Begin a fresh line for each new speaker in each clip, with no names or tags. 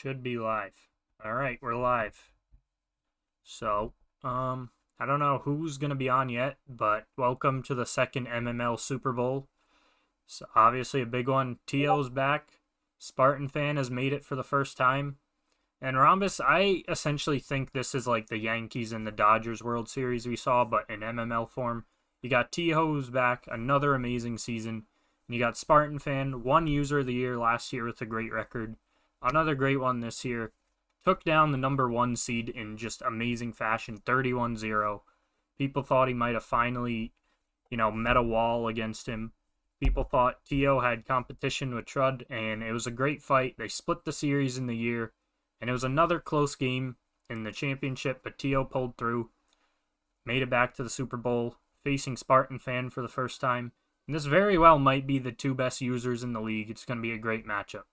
Should be live. All right, we're live. So, I don't know who's gonna be on yet, but welcome to the second MML Super Bowl. So obviously a big one. To's back. Spartan fan has made it for the first time. And Rhombus, I essentially think this is like the Yankees and the Dodgers World Series we saw, but in MML form. You got T-Ho who's back, another amazing season. And you got Spartan fan, one user of the year last year with a great record. Another great one this year. Took down the number one seed in just amazing fashion, 31-0. People thought he might have finally, met a wall against him. People thought T.O. had competition with Trud, and it was a great fight. They split the series in the year, and it was another close game in the championship, but T.O. pulled through, made it back to the Super Bowl, facing Spartan fan for the first time. And this very well might be the two best users in the league. It's going to be a great matchup.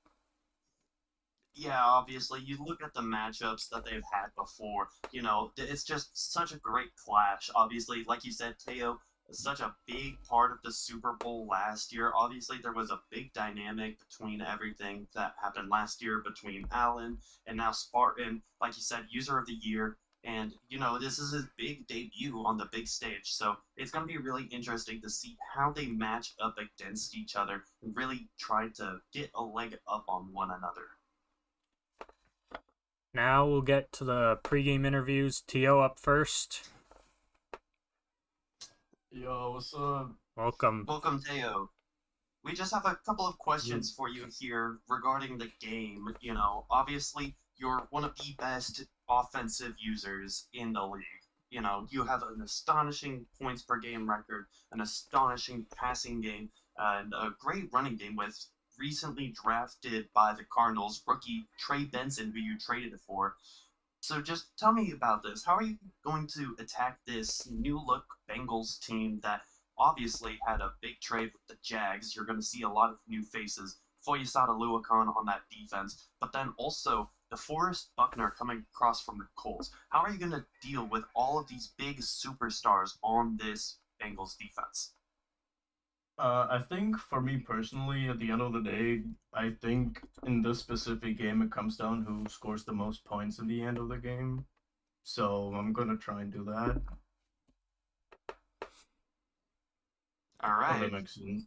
Yeah, obviously, you look at the matchups that they've had before, it's just such a great clash. Obviously, like you said, Teo is such a big part of the Super Bowl last year. Obviously, there was a big dynamic between everything that happened last year between Allen and now Spartan, like you said, user of the year. And, this is his big debut on the big stage. So it's going to be really interesting to see how they match up against each other and really try to get a leg up on one another.
Now we'll get to the pregame interviews. T.O. up first.
Yo, what's up?
Welcome.
Welcome, Teo. We just have a couple of questions for you here regarding the game. Obviously, you're one of the best offensive users in the league. You have an astonishing points per game record, an astonishing passing game, and a great running game with recently drafted by the Cardinals rookie Trey Benson, who you traded for. So just tell me about this. How are you going to attack this new look Bengals team that obviously had a big trade with the Jags? You're going to see a lot of new faces. Foyesade Luakan on that defense, but then also DeForest Buckner coming across from the Colts. How are you going to deal with all of these big superstars on this Bengals defense?
I think for me personally, at the end of the day, I think in this specific game, it comes down who scores the most points in the end of the game. So I'm gonna try and do that.
All
Oh, that
right.
makes sense.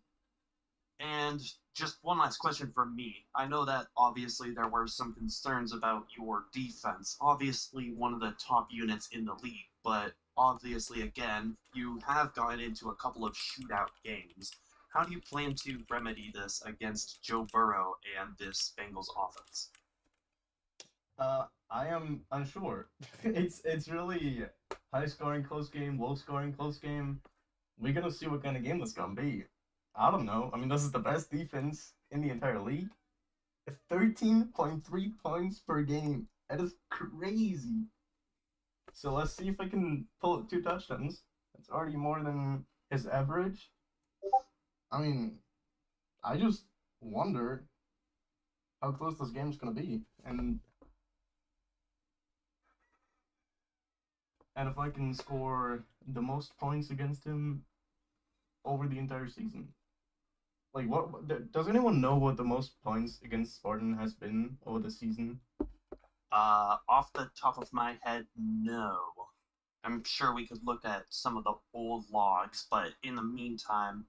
And just one last question from me. I know that obviously there were some concerns about your defense. Obviously, one of the top units in the league, but obviously, again, you have gone into a couple of shootout games. How do you plan to remedy this against Joe Burrow and this Bengals offense?
I am unsure. It's really high scoring close game, low scoring close game. We're gonna see what kind of game this gonna be. I don't know. I mean, this is the best defense in the entire league. 13.3 points per game. That is crazy. So let's see if I can pull two touchdowns. That's already more than his average. I mean, I just wonder how close this game's gonna be, and if I can score the most points against him over the entire season. Like, does anyone know what the most points against Spartan has been over the season?
Off the top of my head, no. I'm sure we could look at some of the old logs, but in the meantime,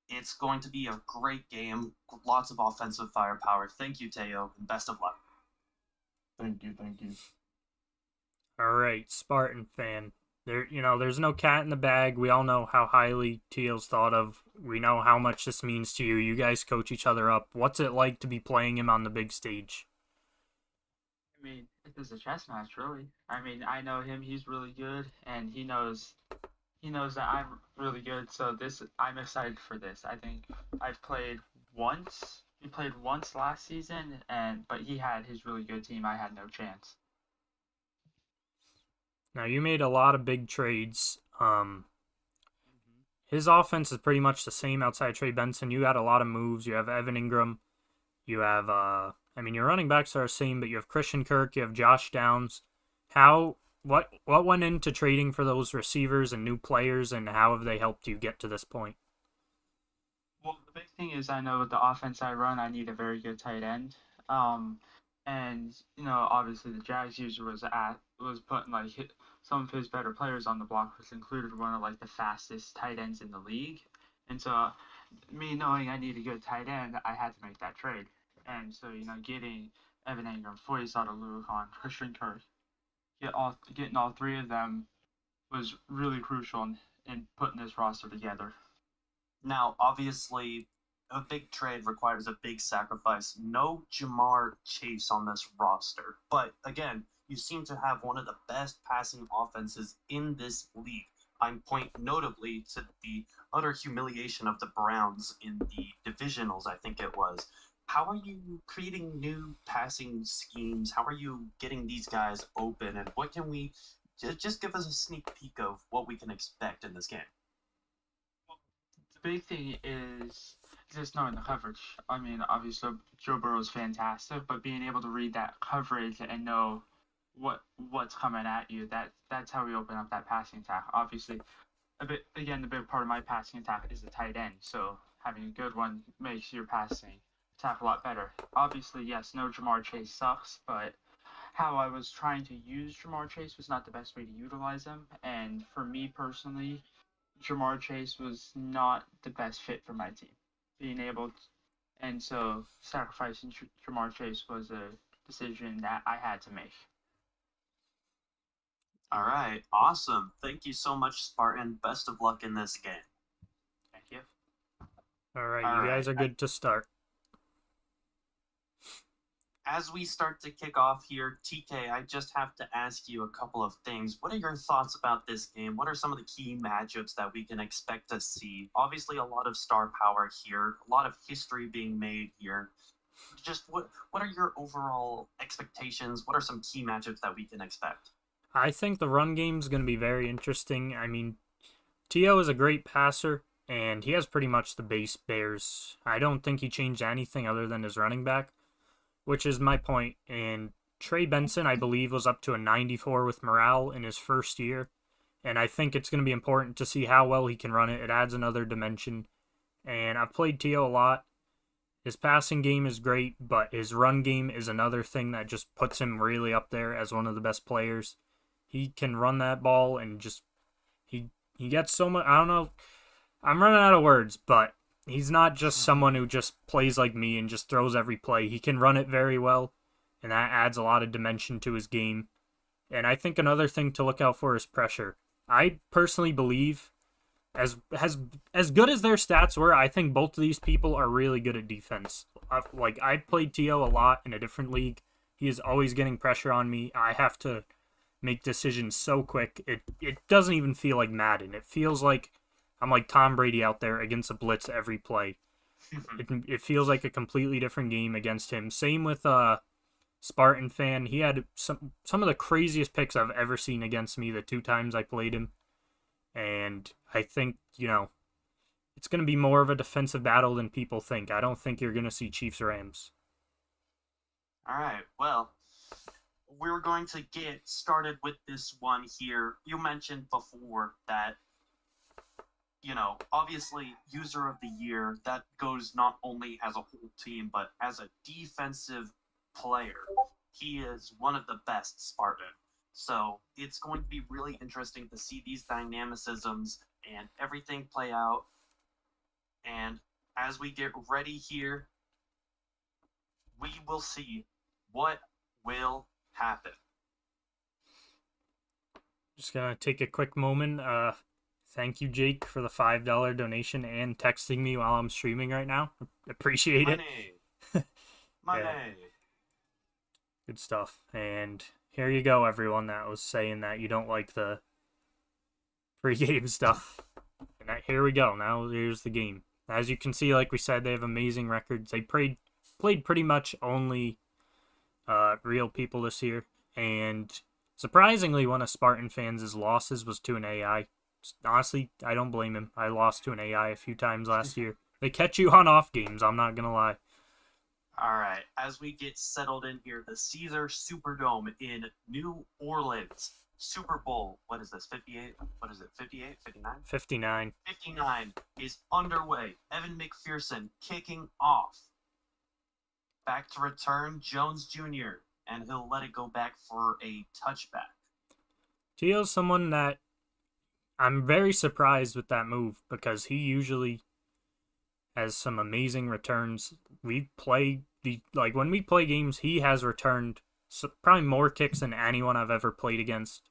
it's going to be a great game. Lots of offensive firepower. Thank you, Teo, and best of luck.
Thank you, thank you.
All right, Spartan fan. There's no cat in the bag. We all know how highly Teal's thought of. We know how much this means to you. You guys coach each other up. What's it like to be playing him on the big stage?
I mean, it's a chess match, really. I mean, I know him; he's really good, and he knows that I'm really good. So I'm excited for this. I think I've played once. He played once last season, but he had his really good team. I had no chance.
Now, you made a lot of big trades.
Mm-hmm.
His offense is pretty much the same outside Trey Benson. You got a lot of moves. You have Evan Ingram. You have, your running backs are the same, but you have Christian Kirk. You have Josh Downs. What went into trading for those receivers and new players, and how have they helped you get to this point?
Well, the big thing is I know with the offense I run, I need a very good tight end. Um, And obviously the Jags user was putting like some of his better players on the block, which included one of like the fastest tight ends in the league. And so, me knowing I need a good tight end, I had to make that trade. And so, getting Evan Ingram, Foyesade Oluokun, Christian Kirk, getting all three of them was really crucial in putting this roster together.
Now, obviously, a big trade requires a big sacrifice. No Jamar Chase on this roster. But again, you seem to have one of the best passing offenses in this league. I'm point notably to the utter humiliation of the Browns in the divisionals, I think it was. How are you creating new passing schemes? How are you getting these guys open? And what can we just give us a sneak peek of what we can expect in this game?
The big thing is just knowing the coverage. I mean, obviously Joe Burrow's fantastic, but being able to read that coverage and know what's coming at you, that's how we open up that passing attack. Obviously, the big part of my passing attack is the tight end, so having a good one makes your passing attack a lot better. Obviously, yes, no Jamar Chase sucks, but how I was trying to use Jamar Chase was not the best way to utilize him, and for me personally, Jamar Chase was not the best fit for my team. And so sacrificing Jamar Chase was a decision that I had to make.
All right, awesome. Thank you so much, Spartan. Best of luck in this game.
Thank you.
All right,
All
you guys
right.
are good to start.
As we start to kick off here, TK, I just have to ask you a couple of things. What are your thoughts about this game? What are some of the key matchups that we can expect to see? Obviously, a lot of star power here, a lot of history being made here. Just what are your overall expectations? What are some key matchups that we can expect?
I think the run game's going to be very interesting. I mean, T.O. is a great passer, and he has pretty much the base Bears. I don't think he changed anything other than his running back, which is my point. And Trey Benson, I believe, was up to a 94 with morale in his first year, and I think it's going to be important to see how well he can run it. It adds another dimension, and I've played T.O. a lot. His passing game is great, but his run game is another thing that just puts him really up there as one of the best players. He can run that ball and just he gets so much. I don't know. I'm running out of words, but he's not just someone who just plays like me and just throws every play. He can run it very well, and that adds a lot of dimension to his game. And I think another thing to look out for is pressure. I personally believe, as good as their stats were, I think both of these people are really good at defense. I played T.O. a lot in a different league. He is always getting pressure on me. I have to make decisions so quick. It doesn't even feel like Madden. It feels like I'm like Tom Brady out there against a blitz every play. It feels like a completely different game against him. Same with Spartan Fan. He had some of the craziest picks I've ever seen against me the 2 times I played him. And I think, it's going to be more of a defensive battle than people think. I don't think you're going to see Chiefs-Rams.
All right, well, we're going to get started with this one here. You mentioned before that, obviously, user of the year, that goes not only as a whole team, but as a defensive player. He is one of the best Spartan. So it's going to be really interesting to see these dynamicisms and everything play out. And as we get ready here, we will see what will happen.
Just going to take a quick moment. Thank you, Jake, for the $5 donation and texting me while I'm streaming right now. Appreciate it.
Money.
Good stuff. And here you go, everyone that was saying that you don't like the pregame stuff. And here we go. Now here's the game. As you can see, like we said, they have amazing records. They played pretty much only real people this year. And surprisingly, one of Spartan fans' losses was to an AI. Honestly, I don't blame him. I lost to an AI a few times last year. They catch you on off games, I'm not going to lie.
All right, as we get settled in here, the Caesar Superdome in New Orleans. Super Bowl, what is this, 58? What is it, 58, 59?
59.
59 is underway. Evan McPherson kicking off. back to return Jones Jr., and he'll let it go back for a touchback.
Tio's someone that I'm very surprised with that move because he usually has some amazing returns. When we play games, he has returned probably more kicks than anyone I've ever played against,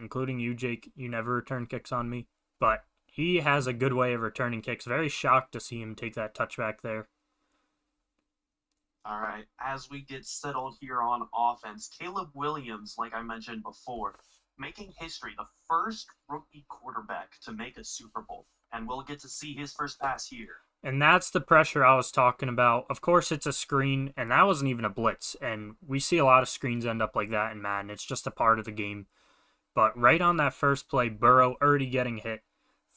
including you, Jake. You never return kicks on me, but he has a good way of returning kicks. Very shocked to see him take that touchback there.
All right, as we get settled here on offense, Caleb Williams, like I mentioned before, making history, the first rookie quarterback to make a Super Bowl, and we'll get to see his first pass here.
And that's the pressure I was talking about. Of course, it's a screen, and that wasn't even a blitz, and we see a lot of screens end up like that in Madden. It's just a part of the game. But right on that first play, Burrow already getting hit,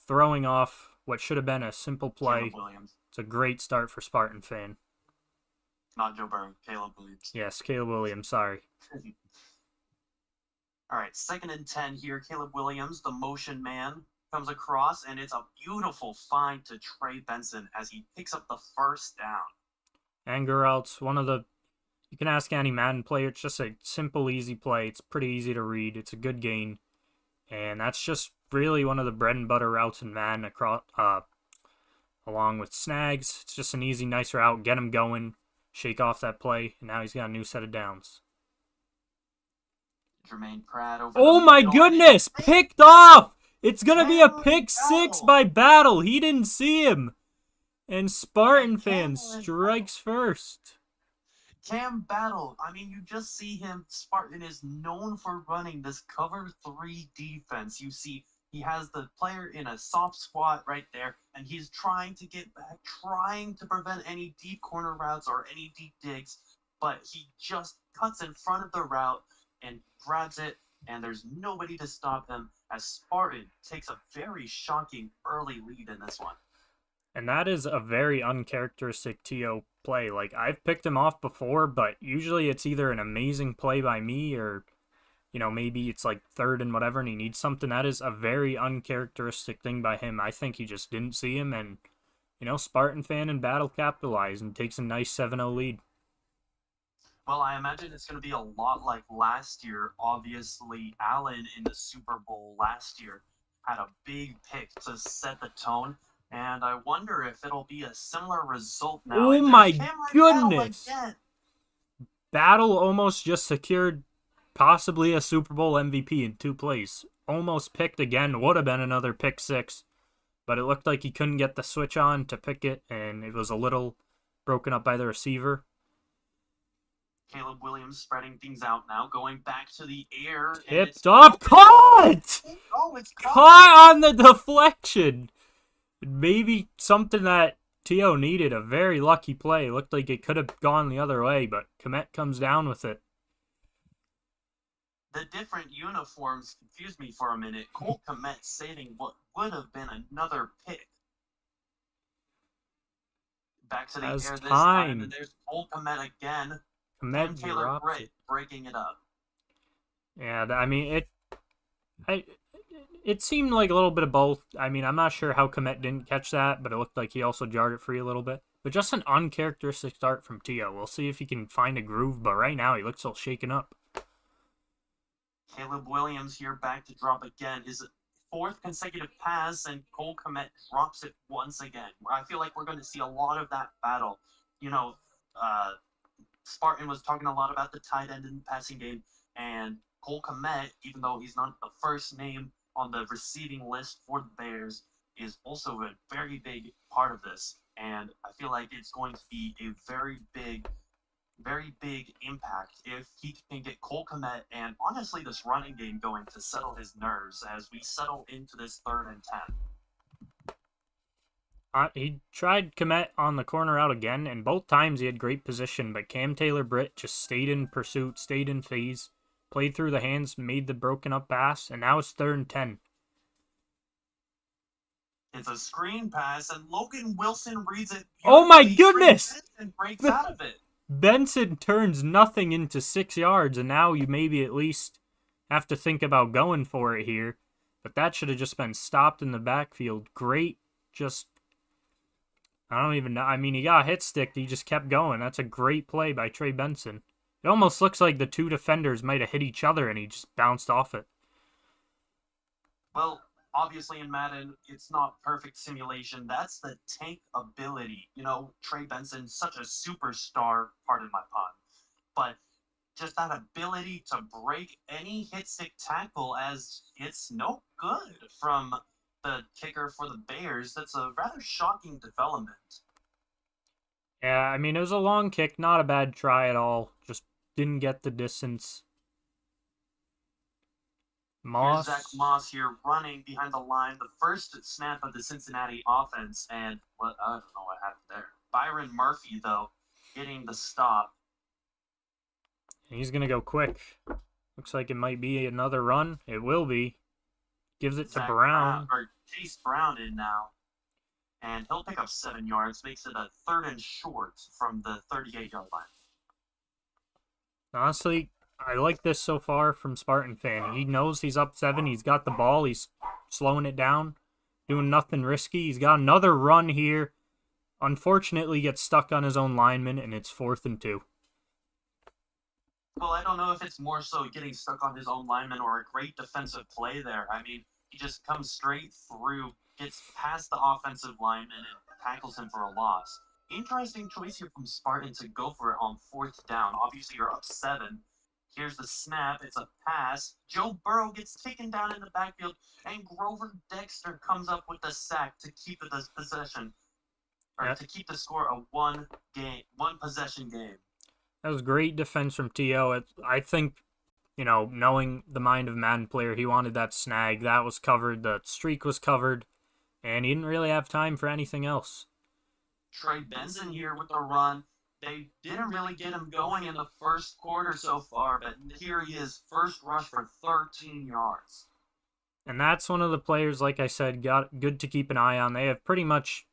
throwing off what should have been a simple play.
Caleb Williams.
It's a great start for Spartan fan.
Not Joe Burrow, Caleb Williams.
Yes, Caleb Williams, sorry.
All right, 2nd and 10 here. Caleb Williams, the motion man, comes across, and it's a beautiful find to Trey Benson as he picks up the first down.
Anger outs, you can ask any Madden player, it's just a simple, easy play. It's pretty easy to read. It's a good gain. And that's just really one of the bread and butter routes in Madden along with snags. It's just an easy, nice route. Get him going. Shake off that play, and now he's got a new set of downs.
Jermaine Pratt over.
Oh my goodness! Picked off! It's gonna be a pick six by Battle. He didn't see him. And Spartan fan strikes first.
Cam Battle. I mean, you just see him. Spartan is known for running this cover 3 defense. You see, he has the player in a soft squat right there, and he's trying to get back, trying to prevent any deep corner routes or any deep digs, but he just cuts in front of the route and grabs it, and there's nobody to stop him as Spartan takes a very shocking early lead in this one.
And that is a very uncharacteristic TO play. Like, I've picked him off before, but usually it's either an amazing play by me or, maybe it's like 3rd and whatever and he needs something. That is a very uncharacteristic thing by him. I think he just didn't see him, and, Spartan fan and Battle capitalize and takes a nice 7-0 lead.
Well, I imagine it's going to be a lot like last year. Obviously, Allen in the Super Bowl last year had a big pick to set the tone, and I wonder if it'll be a similar result now.
Oh my goodness! Battle almost just secured possibly a Super Bowl MVP in 2 plays. Almost picked again, would have been another pick 6, but it looked like he couldn't get the switch on to pick it, and it was a little broken up by the receiver.
Caleb Williams spreading things out now, going back to the air.
Tipped up, caught!
Oh, it's
caught on the deflection. Maybe something that T.O. needed, a very lucky play. Looked like it could have gone the other way, but Komet comes down with it.
The different uniforms confused me for a minute. Cole Komet saving what would have been another pick. Back to the air this time, and there's Cole Komet again.
Komet
Taylor Britt breaking it up.
Yeah, I mean, it seemed like a little bit of both. I mean, I'm not sure how Komet didn't catch that, but it looked like he also jarred it free a little bit. But just an uncharacteristic start from T.O. We'll see if he can find a groove, but right now he looks all shaken up.
Caleb Williams here back to drop again. His 4th consecutive pass, and Cole Komet drops it once again. I feel like we're going to see a lot of that battle. Spartan was talking a lot about the tight end in the passing game, and Cole Komet, even though he's not the first name on the receiving list for the Bears, is also a very big part of this. And I feel like it's going to be a very big impact if he can get Cole Komet and honestly this running game going to settle his nerves as we settle into this 3rd and 10.
He tried Komet on the corner out again, and both times he had great position, but Cam Taylor Britt just stayed in pursuit, stayed in phase, played through the hands, made the broken up pass, and now it's 3rd and 10.
It's a screen pass, and Logan Wilson reads it.
Oh my goodness!
And breaks out of it.
Benson turns nothing into 6 yards, and now you maybe at least have to think about going for it here. But that should have just been stopped in the backfield. Great, just I don't even know. I mean, he got hit sticked. He just kept going. That's a great play by Trey Benson. It almost looks like the two defenders might have hit each other and he just bounced off it.
Well, obviously in Madden, it's not perfect simulation. That's the tank ability. You know, Trey Benson, such a superstar, pardon my pun, but just that ability to break any hit stick tackle as it's no good from the kicker for the Bears. That's a rather shocking development.
Yeah, I mean, it was a long kick. Not a bad try at all. Just didn't get the distance.
Here's
Moss.
Zach Moss here running behind the line, the first snap of the Cincinnati offense, and what I don't know what happened there. Byron Murphy though getting the stop.
He's going to go quick. Looks like it might be another run. It will be. Gives it to
Zach
Brown.
Or Chase Brown in now, and he'll pick up 7 yards, makes it a 3rd and short from the 38-yard line.
Honestly, I like this so far from Spartan Fan. He knows he's up 7. He's got the ball. He's slowing it down, doing nothing risky. He's got another run here. Unfortunately, gets stuck on his own lineman, and it's 4th and 2.
Well, I don't know if it's more so getting stuck on his own lineman or a great defensive play there. I mean, he just comes straight through, gets past the offensive lineman, and tackles him for a loss. Interesting choice here from Spartan to go for it on 4th down. Obviously, you're up 7. Here's the snap. It's a pass. Joe Burrow gets taken down in the backfield, and Grover Dexter comes up with the sack to keep the possession, or
Yep.
to keep the score a one possession game.
That was great defense from T.O. I think, knowing the mind of Madden player, he wanted that snag. That was covered. The streak was covered. And he didn't really have time for anything else.
Trey Benson here with the run. They didn't really get him going in the first quarter so far, but here he is, first rush for 13 yards.
And that's one of the players, like I said, got good to keep an eye on. They have pretty much,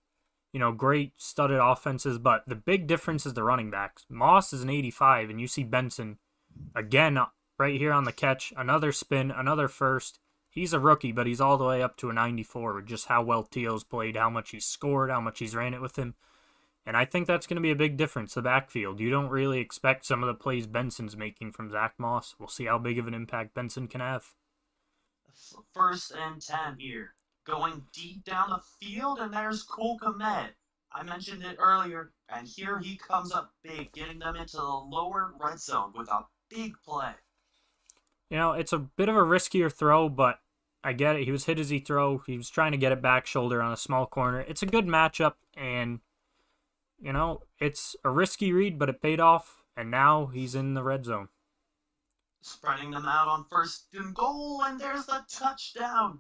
great studded offenses, but the big difference is the running backs. Moss is an 85, and you see Benson, again, right here on the catch, another spin, another first. He's a rookie, but he's all the way up to a 94 with just how well T.O.'s played, how much he's scored, how much he's ran it with him. And I think that's going to be a big difference, the backfield. You don't really expect some of the plays Benson's making from Zach Moss. We'll see how big of an impact Benson can have.
1st and 10 here. Going deep down the field, and there's Cole Kmet. I mentioned it earlier, and here he comes up big, getting them into the lower red zone with a big play.
It's a bit of a riskier throw, but I get it. He was hit as he throw. He was trying to get it back shoulder on a small corner. It's a good matchup, and, it's a risky read, but it paid off, and now he's in the red zone.
Spreading them out on 1st and goal, and there's the touchdown.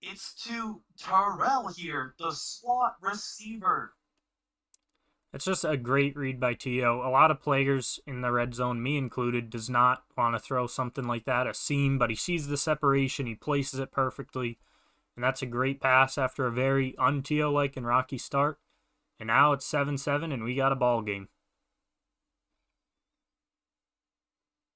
It's to Terrell here, the slot receiver.
It's just a great read by T.O. A lot of players in the red zone, me included, does not want to throw something like that, a seam, but he sees the separation, he places it perfectly, and that's a great pass after a very un-T.O.-like and rocky start. And now it's 7-7, and we got a ball game.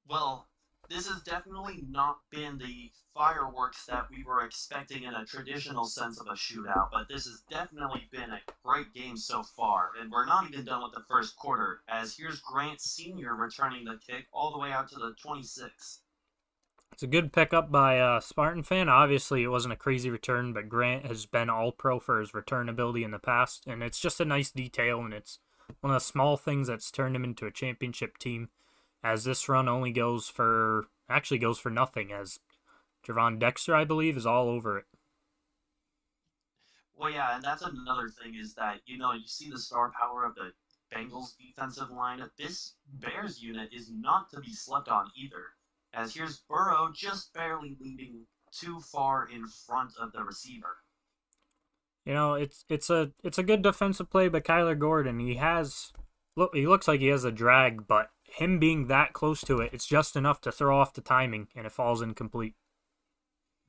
Well, this has definitely not been the fireworks that we were expecting in a traditional sense of a shootout, but this has definitely been a great game so far, and we're not even done with the first quarter, as here's Grant Sr. returning the kick all the way out to the 26.
It's a good pickup by Spartan Fan. Obviously, it wasn't a crazy return, but Grant has been all-pro for his return ability in the past, and it's just a nice detail, and it's one of the small things that's turned him into a championship team, as this run only goes for nothing, as Javon Dexter, I believe, is all over it.
Well, yeah, and that's another thing is that, you see the star power of the Bengals defensive line. This Bears unit is not to be slept on either, as here's Burrow just barely leaving too far in front of the receiver.
It's a good defensive play by Kyler Gordon. He looks like he has a drag, but him being that close to it, it's just enough to throw off the timing, and it falls incomplete.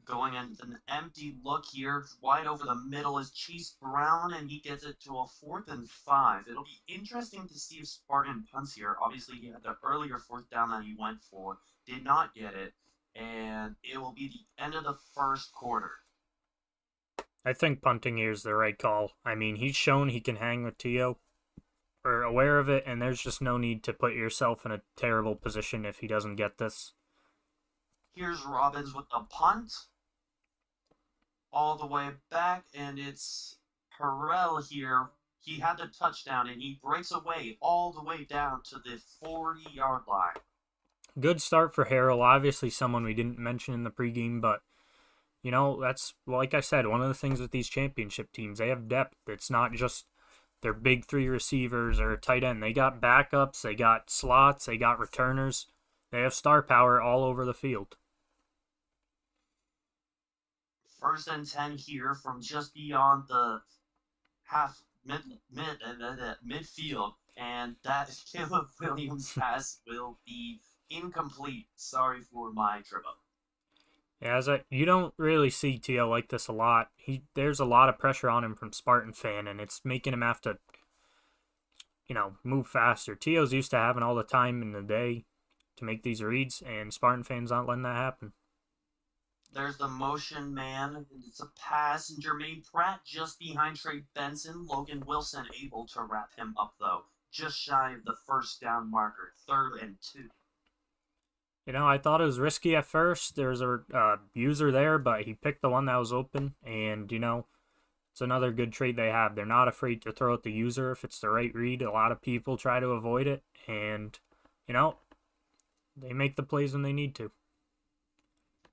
Going into an empty look here, wide over the middle is Chase Brown, and he gets it to a 4th and 5. It'll be interesting to see if Spartan punts here. Obviously, he had the earlier 4th down that he went for, did not get it, and it will be the end of the first quarter.
I think punting here is the right call. I mean, he's shown he can hang with Tio. We're aware of it, and there's just no need to put yourself in a terrible position if he doesn't get this.
Here's Robbins with a punt. All the way back, and it's Harrell here. He had the touchdown, and he breaks away all the way down to the 40-yard line.
Good start for Harrell. Obviously, someone we didn't mention in the pregame, but you know, that's, like I said, one of the things with these championship teams. They have depth. It's not just their big three receivers or tight end. They got backups, they got slots, they got returners. They have star power all over the field.
1st and 10 here from just beyond the midfield, and that Caleb Williams pass will be incomplete. Sorry for my trip up.
Yeah, you don't really see T.O. like this a lot. There's a lot of pressure on him from Spartan fan, and it's making him have to, move faster. T.O.'s used to having all the time in the day to make these reads, and Spartan fans not letting that happen.
There's the motion man, and it's a pass, and Jermaine Pratt just behind Trey Benson. Logan Wilson able to wrap him up, though, just shy of the 1st down marker, 3rd and 2.
I thought it was risky at first. There was a user there, but he picked the one that was open, and, it's another good trait they have. They're not afraid to throw at the user if it's the right read. A lot of people try to avoid it, and, they make the plays when they need to.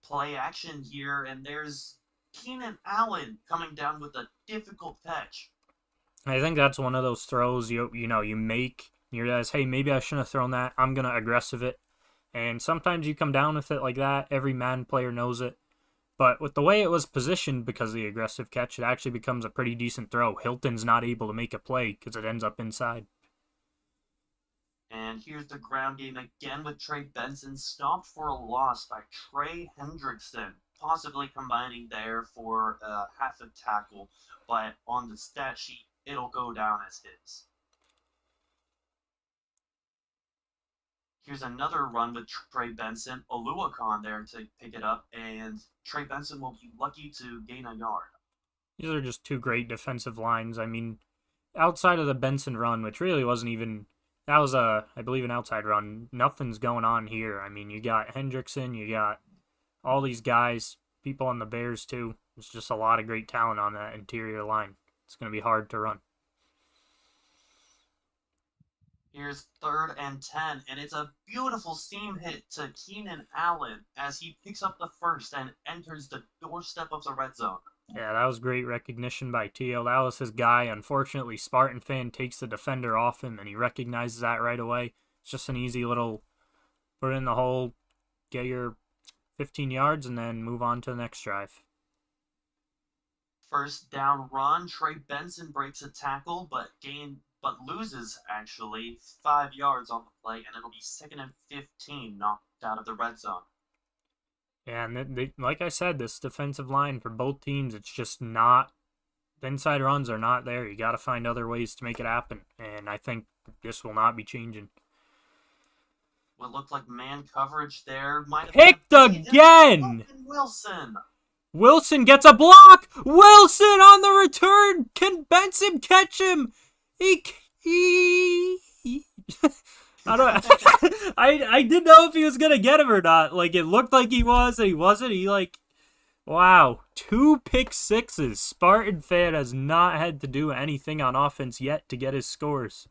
Play action here, and there's Keenan Allen coming down with a difficult catch.
I think that's one of those throws you make. You realize, hey, maybe I shouldn't have thrown that. I'm going to aggressive it. And sometimes you come down with it like that. Every Madden player knows it. But with the way it was positioned because of the aggressive catch, it actually becomes a pretty decent throw. Hilton's not able to make a play because it ends up inside.
And here's the ground game again with Trey Benson, stopped for a loss by Trey Hendrickson, possibly combining there for half a tackle, but on the stat sheet, it'll go down as his. Here's another run with Trey Benson, Oluwakan there to pick it up, and Trey Benson will be lucky to gain a yard.
These are just two great defensive lines. I mean, outside of the Benson run, which really wasn't even... That was, I believe, an outside run. Nothing's going on here. I mean, you got Hendrickson, you got all these guys, people on the Bears, too. There's just a lot of great talent on that interior line. It's going to be hard to run.
Here's 3rd and 10, and it's a beautiful seam hit to Keenan Allen as he picks up the 1st and enters the doorstep of the red zone.
Yeah, that was great recognition by T.O. That was his guy. Unfortunately, Spartan fan takes the defender off him, and he recognizes that right away. It's just an easy little put it in the hole, get your 15 yards, and then move on to the next drive.
1st down run, Trey Benson breaks a tackle, but loses, actually, 5 yards on the play, and it'll be 2nd and 15, knocked out of the red zone.
Yeah, and like I said, this defensive line for both teams, it's just not... The inside runs are not there. You got to find other ways to make it happen, and I think this will not be changing.
What looked like man coverage there might have
picked again!
Wilson!
Wilson gets a block! Wilson on the return! Can Benson catch him? I didn't know if he was gonna get him or not. Like, it looked like he was, and he wasn't. Wow, 2 pick sixes. Spartan fan has not had to do anything on offense yet to get his scores.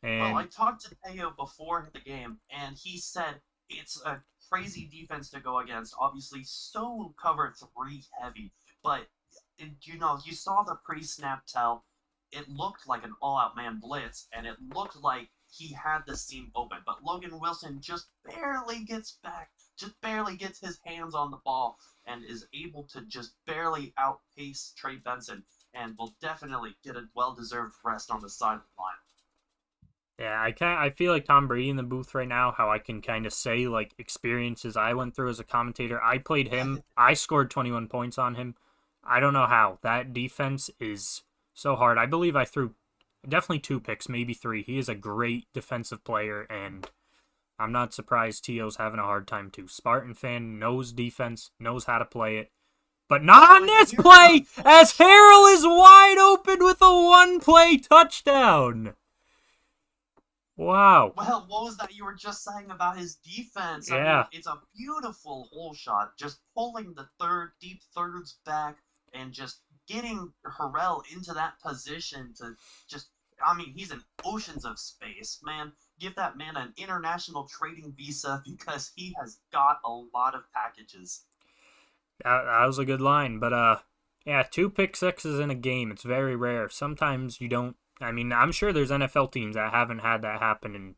Well, I talked to Teo before the game, and he said it's a crazy defense to go against. Obviously, so cover 3 heavy, but you saw the pre-snap tell. It looked like an all-out man blitz, and it looked like he had the seam open. But Logan Wilson just barely gets back, just barely gets his hands on the ball, and is able to just barely outpace Trey Benson, and will definitely get a well-deserved rest on the side of the line.
Yeah, I feel like Tom Brady in the booth right now, how I can kind of say, like, experiences I went through as a commentator. I played him. I scored 21 points on him. I don't know how. That defense is so hard. I believe I threw definitely 2 picks, maybe 3. He is a great defensive player, and I'm not surprised T.O.'s having a hard time too. Spartan fan knows defense, knows how to play it, but not on this play, as Harrell is wide open with a one-play touchdown. Wow.
Well, what was that you were just saying about his defense? I
Yeah.
mean, it's a beautiful hole shot, just pulling the deep thirds back and just getting Harrell into that position to just, I mean, he's in oceans of space, man. Give that man an international trading visa because he has got a lot of packages.
That was a good line, but yeah, 2 pick sixes in a game, it's very rare. Sometimes you don't. I mean, I'm sure there's NFL teams that haven't had that happen in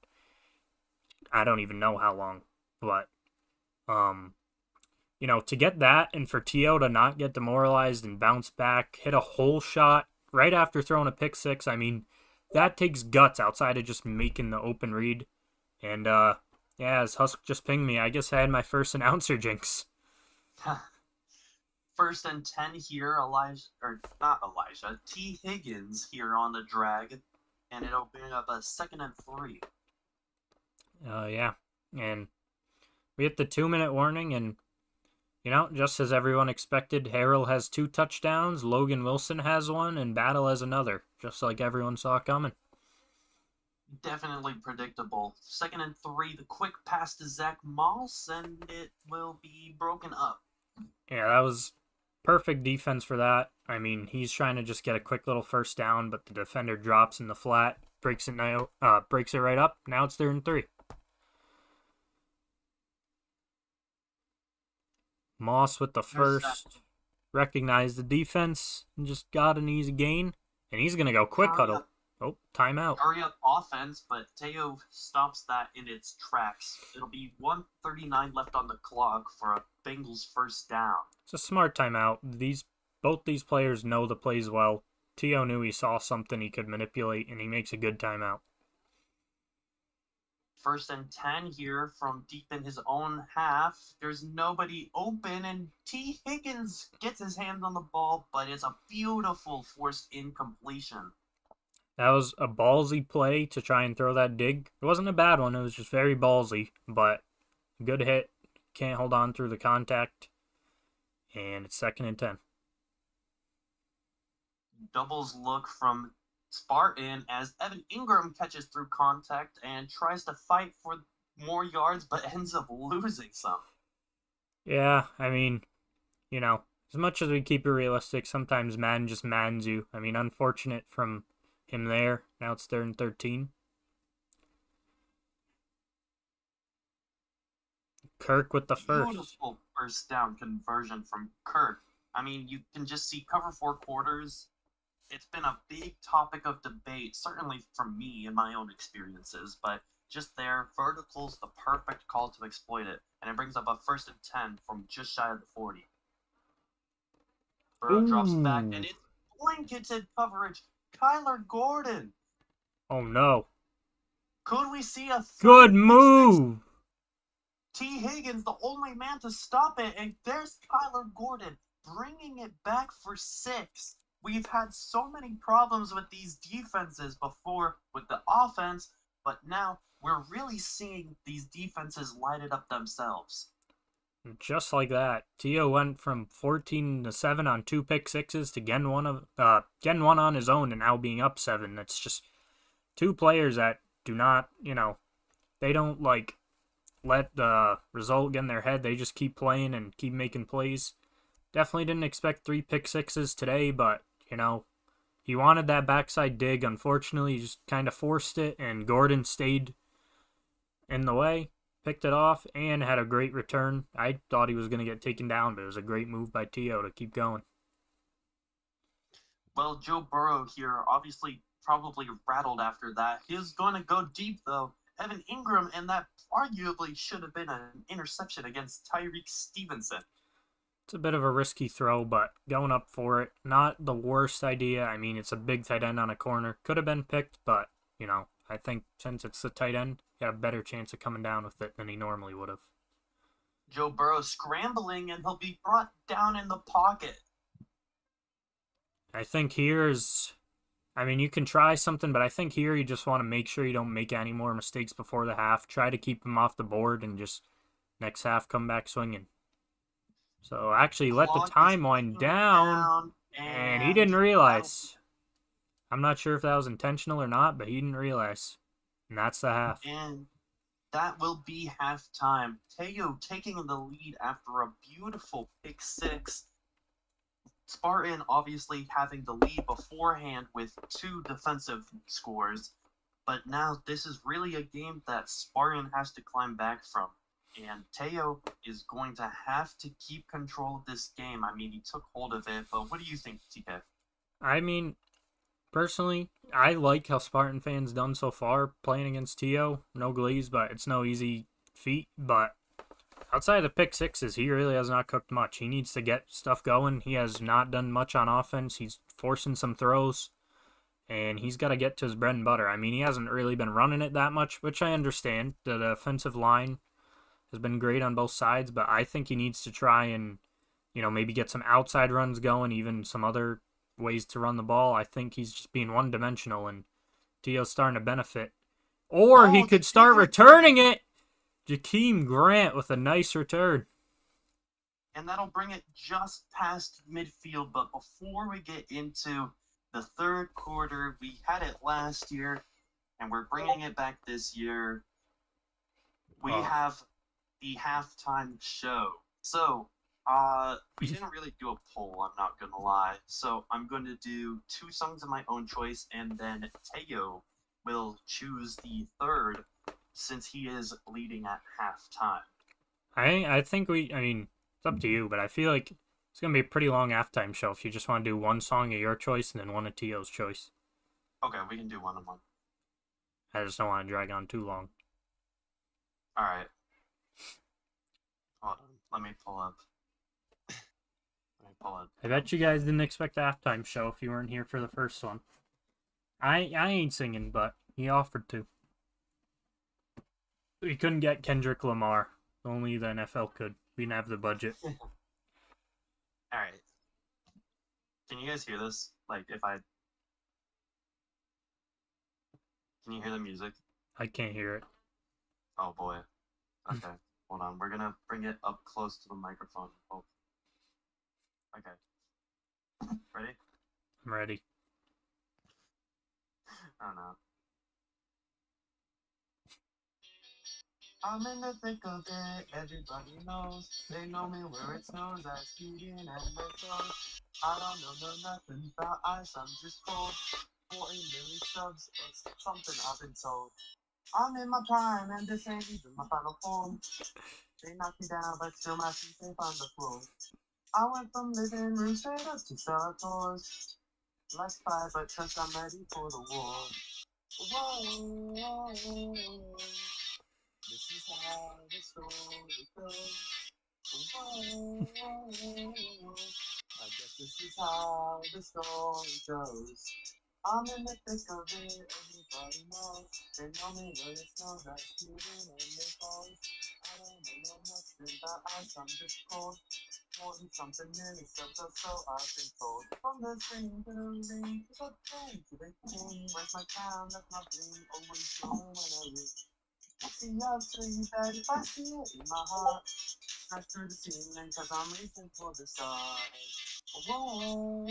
I don't even know how long, but to get that and for T.O. to not get demoralized and bounce back, hit a hole shot right after throwing a pick six, I mean, that takes guts outside of just making the open read. And yeah, as Husk just pinged me, I guess I had my first announcer jinx.
1st and 10 here, T. Higgins here on the drag, and it'll bring up a 2nd and 3.
Yeah, and we hit the 2-minute warning, and just as everyone expected, Harrell has 2 touchdowns, Logan Wilson has 1, and Battle has another, just like everyone saw coming.
Definitely predictable. 2nd and 3, the quick pass to Zach Moss, and it will be broken up.
Yeah, that was perfect defense for that. I mean, he's trying to just get a quick little first down, but the defender drops in the flat, breaks it right up. Now it's 3rd and 3. Moss with the first, recognized the defense, and just got an easy gain. And he's going to go quick huddle. Oh, timeout.
Hurry up offense, but Teo stops that in its tracks. It'll be 1:39 left on the clock for a Bengals first down.
It's a smart timeout. Both these players know the plays well. Teo knew he saw something he could manipulate, and he makes a good timeout.
1st and 10 here from deep in his own half. There's nobody open, and T. Higgins gets his hand on the ball, but it's a beautiful forced incompletion.
That was a ballsy play to try and throw that dig. It wasn't a bad one. It was just very ballsy, but good hit. Can't hold on through the contact. And it's 2nd and 10.
Doubles look from Spartan as Evan Ingram catches through contact and tries to fight for more yards, but ends up losing some.
Yeah, I mean, as much as we keep it realistic, sometimes man just mans you. I mean, unfortunate from him there. Now it's 3rd and 13. Kirk with the first.
Beautiful first down conversion from Kirk. I mean, you can just see cover 4 quarters. It's been a big topic of debate, certainly from me in my own experiences, but just there, vertical's the perfect call to exploit it, and it brings up a 1st and 10 from just shy of the 40. Burrow drops back, and it's blanketed coverage. Kyler Gordon.
Oh no.
Could we see a
good move?
T. Higgins, the only man to stop it, and there's Kyler Gordon bringing it back for 6. We've had so many problems with these defenses before with the offense, but now we're really seeing these defenses light it up themselves.
Just like that, Tio went from 14-7 on 2 pick sixes to getting one on his own and now being up 7. That's just 2 players that do not, they don't let the result get in their head. They just keep playing and keep making plays. Definitely didn't expect 3 pick sixes today, but he wanted that backside dig. Unfortunately, he just kind of forced it, and Gordon stayed in the way. Picked it off and had a great return. I thought he was going to get taken down, but it was a great move by Tio to keep going.
Well, Joe Burrow here obviously probably rattled after that. He's going to go deep, though. Evan Ingram, and that arguably should have been an interception against Tyreek Stevenson.
It's a bit of a risky throw, but going up for it, not the worst idea. I mean, it's a big tight end on a corner. Could have been picked, but, I think since it's the tight end, he had a better chance of coming down with it than he normally would have.
Joe Burrow scrambling, and he'll be brought down in the pocket.
I think you can try something, but I think here you just want to make sure you don't make any more mistakes before the half. Try to keep him off the board and just next half come back swinging. So actually let the
Clock is
time wind
ticking
down, and he didn't
that'll
realize. I'm not sure if that was intentional or not, but he didn't realize. And that's the half.
and that will be halftime. Teo taking the lead after a beautiful pick six. Spartan obviously having the lead beforehand with 2 defensive scores, but now this is really a game that Spartan has to climb back from. And Teo is going to have to keep control of this game. I mean, he took hold of it, but what do you think, TK?
I mean, personally, I like how Spartan fans done so far playing against Tio. No glaze, but it's no easy feat. But outside of pick sixes, he really has not cooked much. He needs to get stuff going. He has not done much on offense. He's forcing some throws, and he's got to get to his bread and butter. I mean, he hasn't really been running it that much, which I understand. The offensive line has been great on both sides, but I think he needs to try and, maybe get some outside runs going, even some other ways to run the ball. I think he's just being one-dimensional, and Tio's starting to benefit. Or he could start returning it. Jakeem Grant with a nice return.
And that'll bring it just past midfield. But before we get into the third quarter, we had it last year, and we're bringing it back this year. We have the halftime show. So, we didn't really do a poll, I'm not gonna lie. So I'm going to do 2 songs of my own choice, and then Teo will choose the third, since he is leading at halftime.
I think it's up to you, but I feel like it's going to be a pretty long halftime show if you just want to do one song of your choice and then one of Tio's choice.
Okay, we can do one of one.
I just don't want to drag on too long.
Alright. Hold on, let me pull up.
I bet you guys didn't expect a halftime show if you weren't here for the first one. I ain't singing, but he offered to. We couldn't get Kendrick Lamar. Only the NFL could. We didn't have the budget.
Alright. Can you guys hear this? Like, if I... Can you hear the music?
I can't hear it.
Oh boy. Okay, hold on. We're gonna bring it up close to the microphone. Oh. Okay. Ready?
I'm ready.
I don't know. I'm in the thick of it, everybody knows. They know me where it snows, I skied in and they close. I don't know nothing about ice, I'm just cold. 40 million subs or something I've been told. I'm in my prime and this ain't even my final form. They knocked me down, but still my feet safe on the floor. I went from living room straight up to Star Tours. Let's fight, but trust I'm ready for the war. Whoa, this is how the story goes. Whoa, I guess this is how the story goes. I'm in the thick of it, everybody knows. They know me where it snows, I shoot in and they falls. I don't know nothing about ice, I'm just cold. 40 something minutes, so I've been told. From the spring to the rain, to the pain, to the king. Where's my crown, that's my bling, always going when I ring. See, I'll tell you that if I see it in my heart, smash through the ceiling, cause I'm reaching for the stars. Whoa,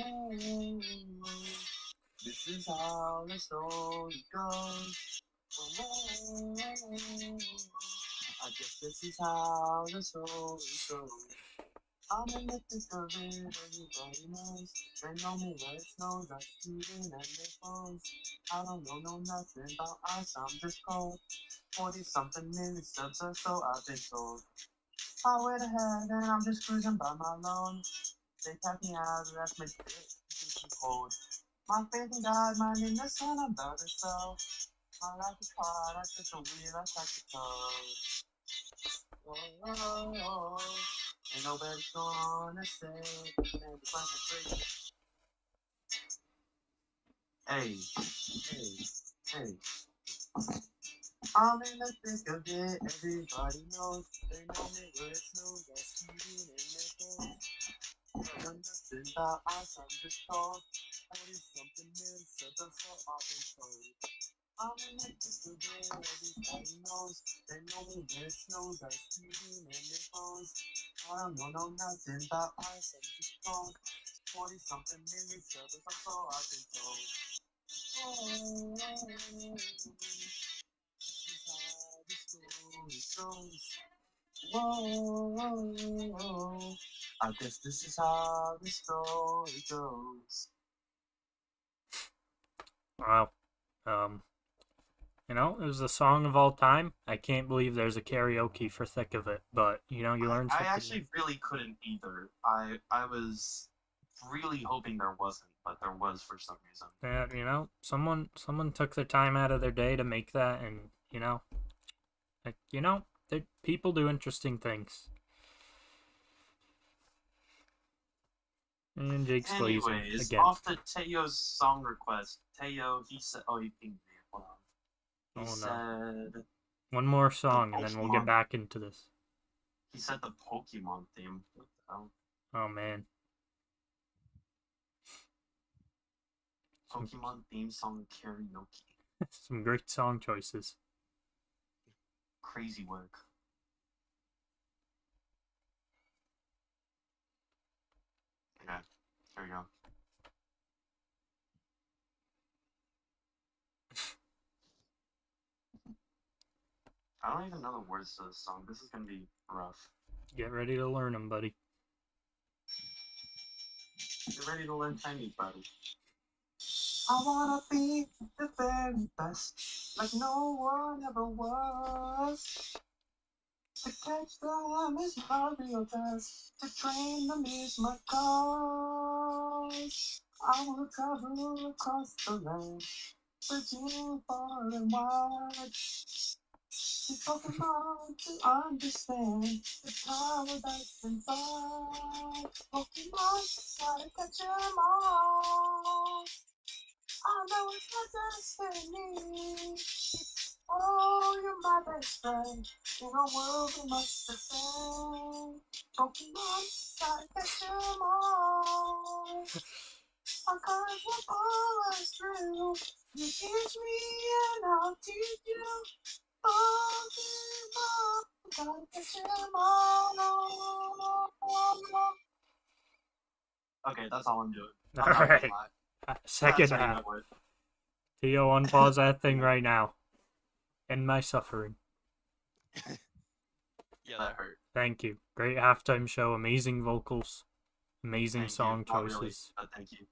this is how the story goes. Whoa, I guess this is how the story goes. I'm in the thick of it, everybody knows. They know me where it snows, I shoot in and they falls. I don't know nothing about ice, I'm just cold. 40 something minutes subs or so I've been told. I went ahead and I'm just cruising by my lone. They tap me out, that's my dick, it's too cold. My faith in God, mine in the sun, I'm about to sell. My life is hard, I took the wheel, I took the toe. Oh, ain't nobody gonna say, man, it's like a freak. Hey, hey. I'm in the thick of it, everybody knows. They know me where it snows, I skied in and they goes. I know nothing about ice, I'm just cold. 40 something minutes, so that's all I've been told. I'm in the thick of it, everybody knows. They know me where it snows, I skied in and they goes. I don't know nothing about ice and control. 40 something minutes, so that's all I can go. Oh, whoa, I guess this is how the story goes.
Wow. You know, it was the song of all time. I can't believe there's a karaoke for Thick of It, but you know, you learn
I
something.
actually really couldn't either. I was really hoping there wasn't, but there was for some reason.
Yeah, you know, someone took the time out of their day to make that, and you know, like you know, people do interesting things. And Jake's glazing
Anyways,
again.
off to Teo's song request. Teo, he said, oh, he pinged me. Hold on. He
Oh no.
said
One more
the
song, and then we'll get
Pokemon.
back into this.
He said the Pokemon theme. What the hell?
Oh man.
Pokemon theme song karaoke.
Some great song choices.
Crazy work. Okay, here we go. I don't even know the words to this song. This is gonna be rough.
Get ready to learn them, buddy.
Get ready to learn Chinese, buddy. I wanna be the very best, like no one ever was. To catch them is my real test. To train them is my cause. I will travel across the land, searching far and wide. To Pokemon to understand the power that's inside. Pokemon, gotta catch 'em all. I know it's not destiny. Oh, you're my best friend in a world we must defend. Pokemon, gotta catch 'em all. I can't walk all us through. You teach me and I'll teach you. Pokemon, gotta catch 'em all. Okay, that's all I'm doing. I'm not
Alright.
gonna lie.
Second
That's how you
half.
know it.
Theo, unpause that thing right now. End my suffering.
Yeah,
That
that
hurt.
Thank you. Great halftime show. Amazing vocals. Amazing
Thank
song
you. Not really,
choices.
but thank you.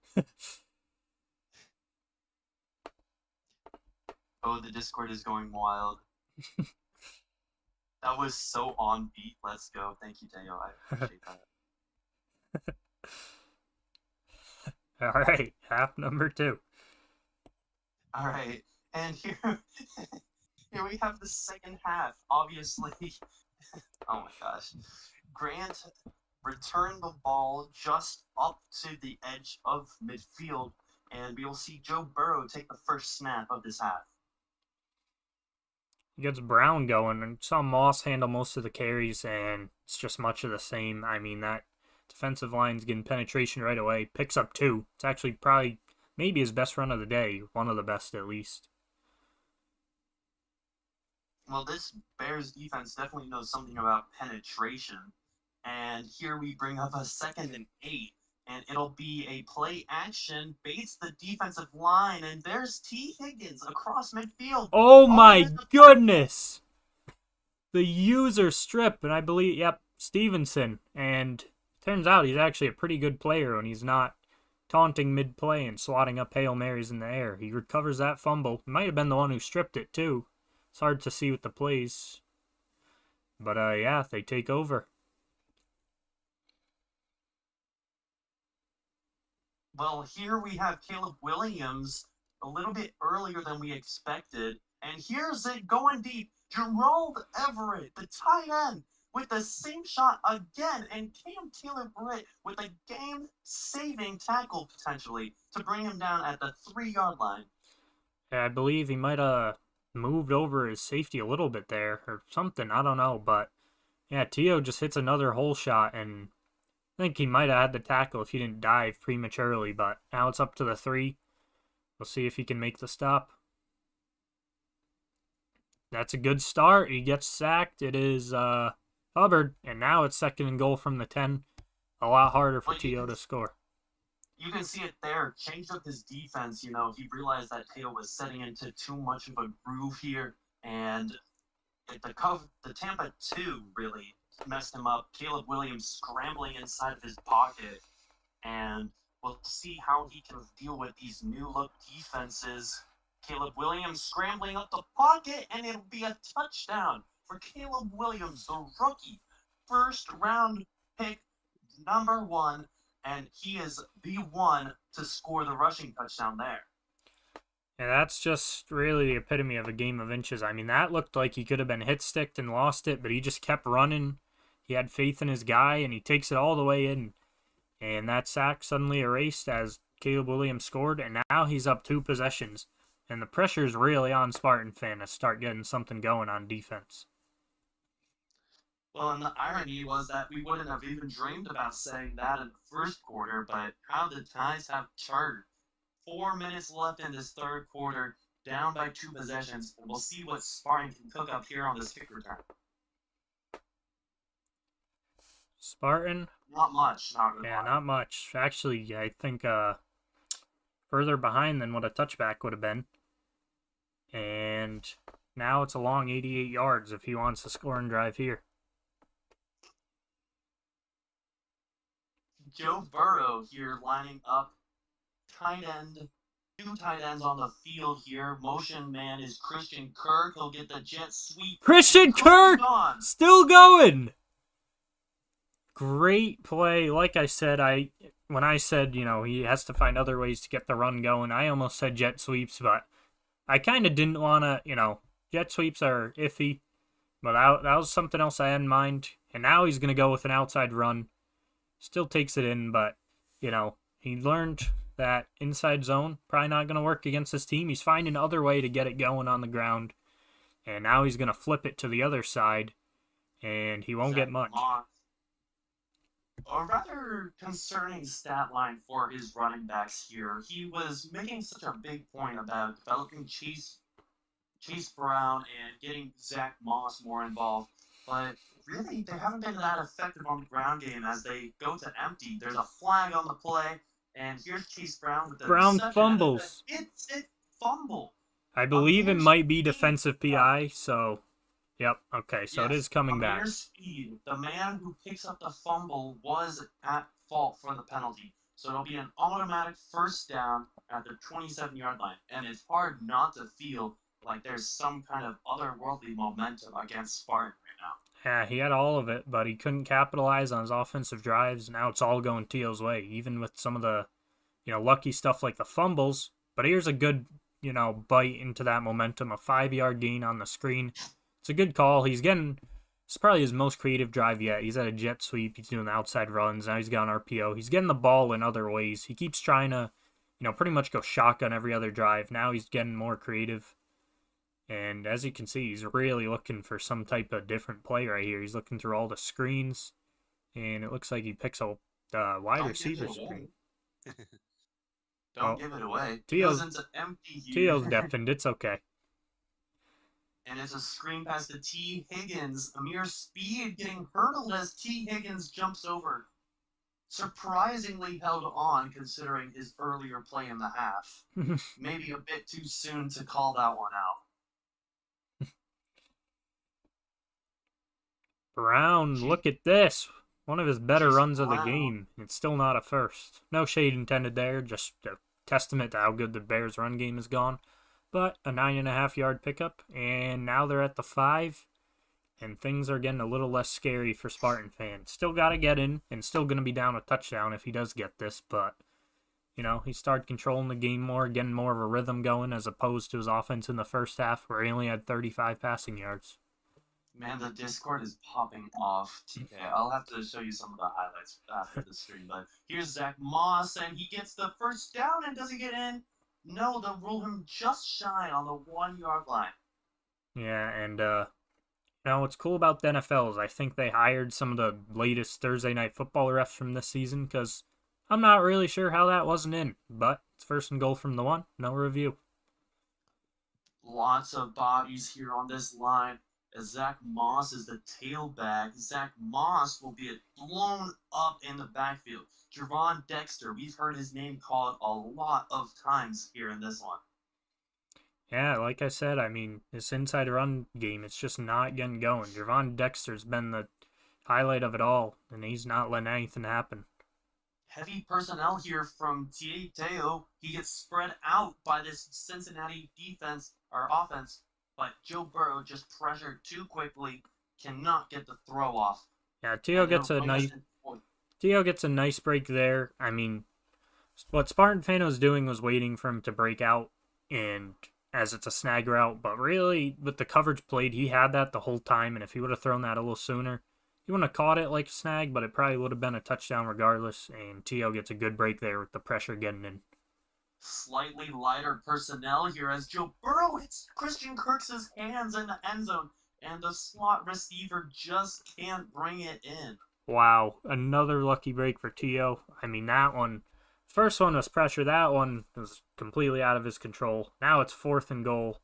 Oh, the Discord is going wild. That was so on beat. Let's go. Thank you, Deo. I appreciate that.
Alright, half number 2.
All right, and here, here we have the second half. Obviously, oh my gosh, Grant returned the ball just up to the edge of midfield, and we will see Joe Burrow take the first snap of this half.
He gets Brown going, and saw Moss handle most of the carries, and it's just much of the same. I mean, that defensive line's getting penetration right away. Picks up 2. It's actually probably maybe his best run of the day. One of the best, at least.
Well, this Bears defense definitely knows something about penetration. And here we bring up a 2nd and 8. And it'll be a play action, baits the defensive line, and there's T. Higgins across midfield.
Oh my goodness! The user strip, and I believe, yep, Stevenson. And turns out he's actually a pretty good player when he's not taunting mid-play and swatting up Hail Marys in the air. He recovers that fumble. Might have been the one who stripped it, too. It's hard to see with the plays. But, yeah, they take over.
Well, here we have Caleb Williams a little bit earlier than we expected. And here's it going deep. Gerald Everett, the tight end, with the same shot again. And Cam Taylor-Britt with a game-saving tackle, potentially, to bring him down at the 3-yard line.
Yeah, I believe he might have moved over his safety a little bit there or something. I don't know. But, yeah, Tio just hits another hole shot, and I think he might have had the tackle if he didn't dive prematurely, but now it's up to the 3. We'll see if he can make the stop. That's a good start. He gets sacked. It is Hubbard, and now it's 2nd and goal from the 10. A lot harder for
Well,
T.O. to score.
you can see it there. Changed up his defense. He realized that Teo was setting into too much of a groove here, and the Tampa 2 really messed him up. Caleb Williams scrambling inside of his pocket, and we'll see how he can deal with these new look defenses. Caleb Williams scrambling up the pocket, and it'll be a touchdown for Caleb Williams, the rookie, first round pick, number 1, and he is the one to score the rushing touchdown there.
And that's just really the epitome of a game of inches. I mean, that looked like he could have been hit-sticked and lost it, but he just kept running. He had faith in his guy, and he takes it all the way in. And that sack suddenly erased as Caleb Williams scored, and now he's up 2 possessions. And the pressure's really on Spartan fan to start getting something going on defense.
Well, and the irony was that we wouldn't have even dreamed about saying that in the first quarter, but how the tides have turned. 4 minutes left in this third quarter, down by 2 possessions, and we'll see what Spartan can cook up here on this kick return.
Spartan?
Not much, not really.
Yeah, not much. Actually, I think further behind than what a touchback would have been. And now it's a long 88 yards if he wants to score and drive here.
Joe Burrow here lining up tight end. 2 tight ends on the field here. Motion man is Christian Kirk. He'll get the jet sweep.
Christian Kirk! Still going! Great play. Like I said, when I said, he has to find other ways to get the run going, I almost said jet sweeps, but I kind of didn't want to, jet sweeps are iffy, but that was something else I had in mind. And now he's going to go with an outside run. Still takes it in, but, he learned that inside zone probably not going to work against this team. He's finding other way to get it going on the ground. And now he's going to flip it to the other side, and he won't get much.
A rather concerning stat line for his running backs here. He was making such a big point about developing Chase Brown and getting Zach Moss more involved, but really they haven't been that effective on the ground game as they go to empty. There's a flag on the play, and here's Chase Brown with the
Brown
reception.
fumbles.
It's a fumble.
I believe it might be defensive PI, so... Yep, okay, so
yes,
it is coming back.
Speed. The man who picks up the fumble was at fault for the penalty. So it'll be an automatic first down at the 27-yard line. And it's hard not to feel like there's some kind of otherworldly momentum against Spartan right now.
Yeah, he had all of it, but he couldn't capitalize on his offensive drives. Now it's all going Teal's way, even with some of the, lucky stuff like the fumbles. But here's a good, bite into that momentum, a 5-yard gain on the screen. It's a good call. It's probably his most creative drive yet. He's at a jet sweep. He's doing the outside runs. Now he's got an RPO. He's getting the ball in other ways. He keeps trying to, pretty much go shotgun every other drive. Now he's getting more creative. And as you can see, he's really looking for some type of different play right here. He's looking through all the screens. And it looks like he picks a wide receiver screen.
Don't give it away.
Teal's deafened. It's okay.
And it's a screen pass to T. Higgins. Amir Speed getting hurdled as T. Higgins jumps over. Surprisingly held on considering his earlier play in the half. Maybe a bit too soon to call that one out.
Brown, look at this. One of his better runs of the game. It's still not a first. No shade intended there. Just a testament to how good the Bears' run game has gone. But a 9.5-yard pickup, and now they're at the 5, and things are getting a little less scary for Spartan fans. Still got to get in, and still going to be down a touchdown if he does get this, but, he started controlling the game more, getting more of a rhythm going, as opposed to his offense in the first half, where he only had 35 passing yards.
Man, the Discord is popping off. TK, I'll have to show you some of the highlights after the stream, but here's Zach Moss, and he gets the first down, and does he get in? No, they'll rule him just shy on the 1-yard line.
Yeah, and, what's cool about the NFL is I think they hired some of the latest Thursday Night Football refs from this season, because I'm not really sure how that wasn't in, but it's 1st and goal from the 1, no review.
Lots of bodies here on this line. as Zach Moss is the tailback. Zach Moss will be blown up in the backfield. Javon Dexter, we've heard his name called a lot of times here in this one.
Yeah, like I said, I mean, this inside run game, it's just not getting going. Javon Dexter's been the highlight of it all, and he's not letting anything happen.
Heavy personnel here from Teo. He gets spread out by this Cincinnati defense or offense, but Joe Burrow just pressured too quickly, cannot get the throw off.
Yeah,
And it'll bring us in
Teo gets a nice break there. I mean, what Spartan Fan was doing was waiting for him to break out, and as it's a snag route, but really, with the coverage played, he had that the whole time, and if he would have thrown that a little sooner, he wouldn't have caught it like a snag, but it probably would have been a touchdown regardless, and Teo gets a good break there with the pressure getting in.
Slightly lighter personnel here as Joe Burrow hits Christian Kirk's hands in the end zone, and the slot receiver just can't bring it in.
Wow, another lucky break for Teo. I mean, that one, first one was pressure. That one was completely out of his control. Now it's 4th and goal.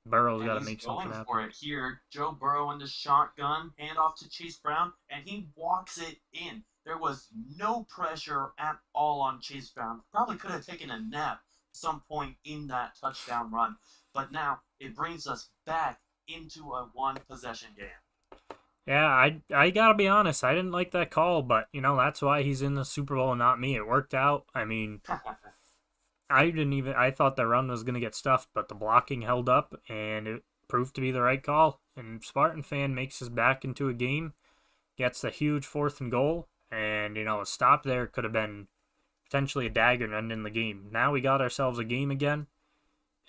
Burrow's got to make something happen.
He's going for it here. Joe Burrow in the shotgun, handoff to Chase Brown, and he walks it in. There was no pressure at all on Chase Brown. Probably could have taken a nap some point in that touchdown run. But now it brings us back into a one-possession game.
Yeah, I gotta be honest. I didn't like that call, but, that's why he's in the Super Bowl and not me. It worked out. I mean, I thought the run was going to get stuffed, but the blocking held up, and it proved to be the right call. And Spartan Fan makes us back into a game, gets the huge 4th and goal, and, a stop there could have been potentially a dagger and ending the game. Now we got ourselves a game again,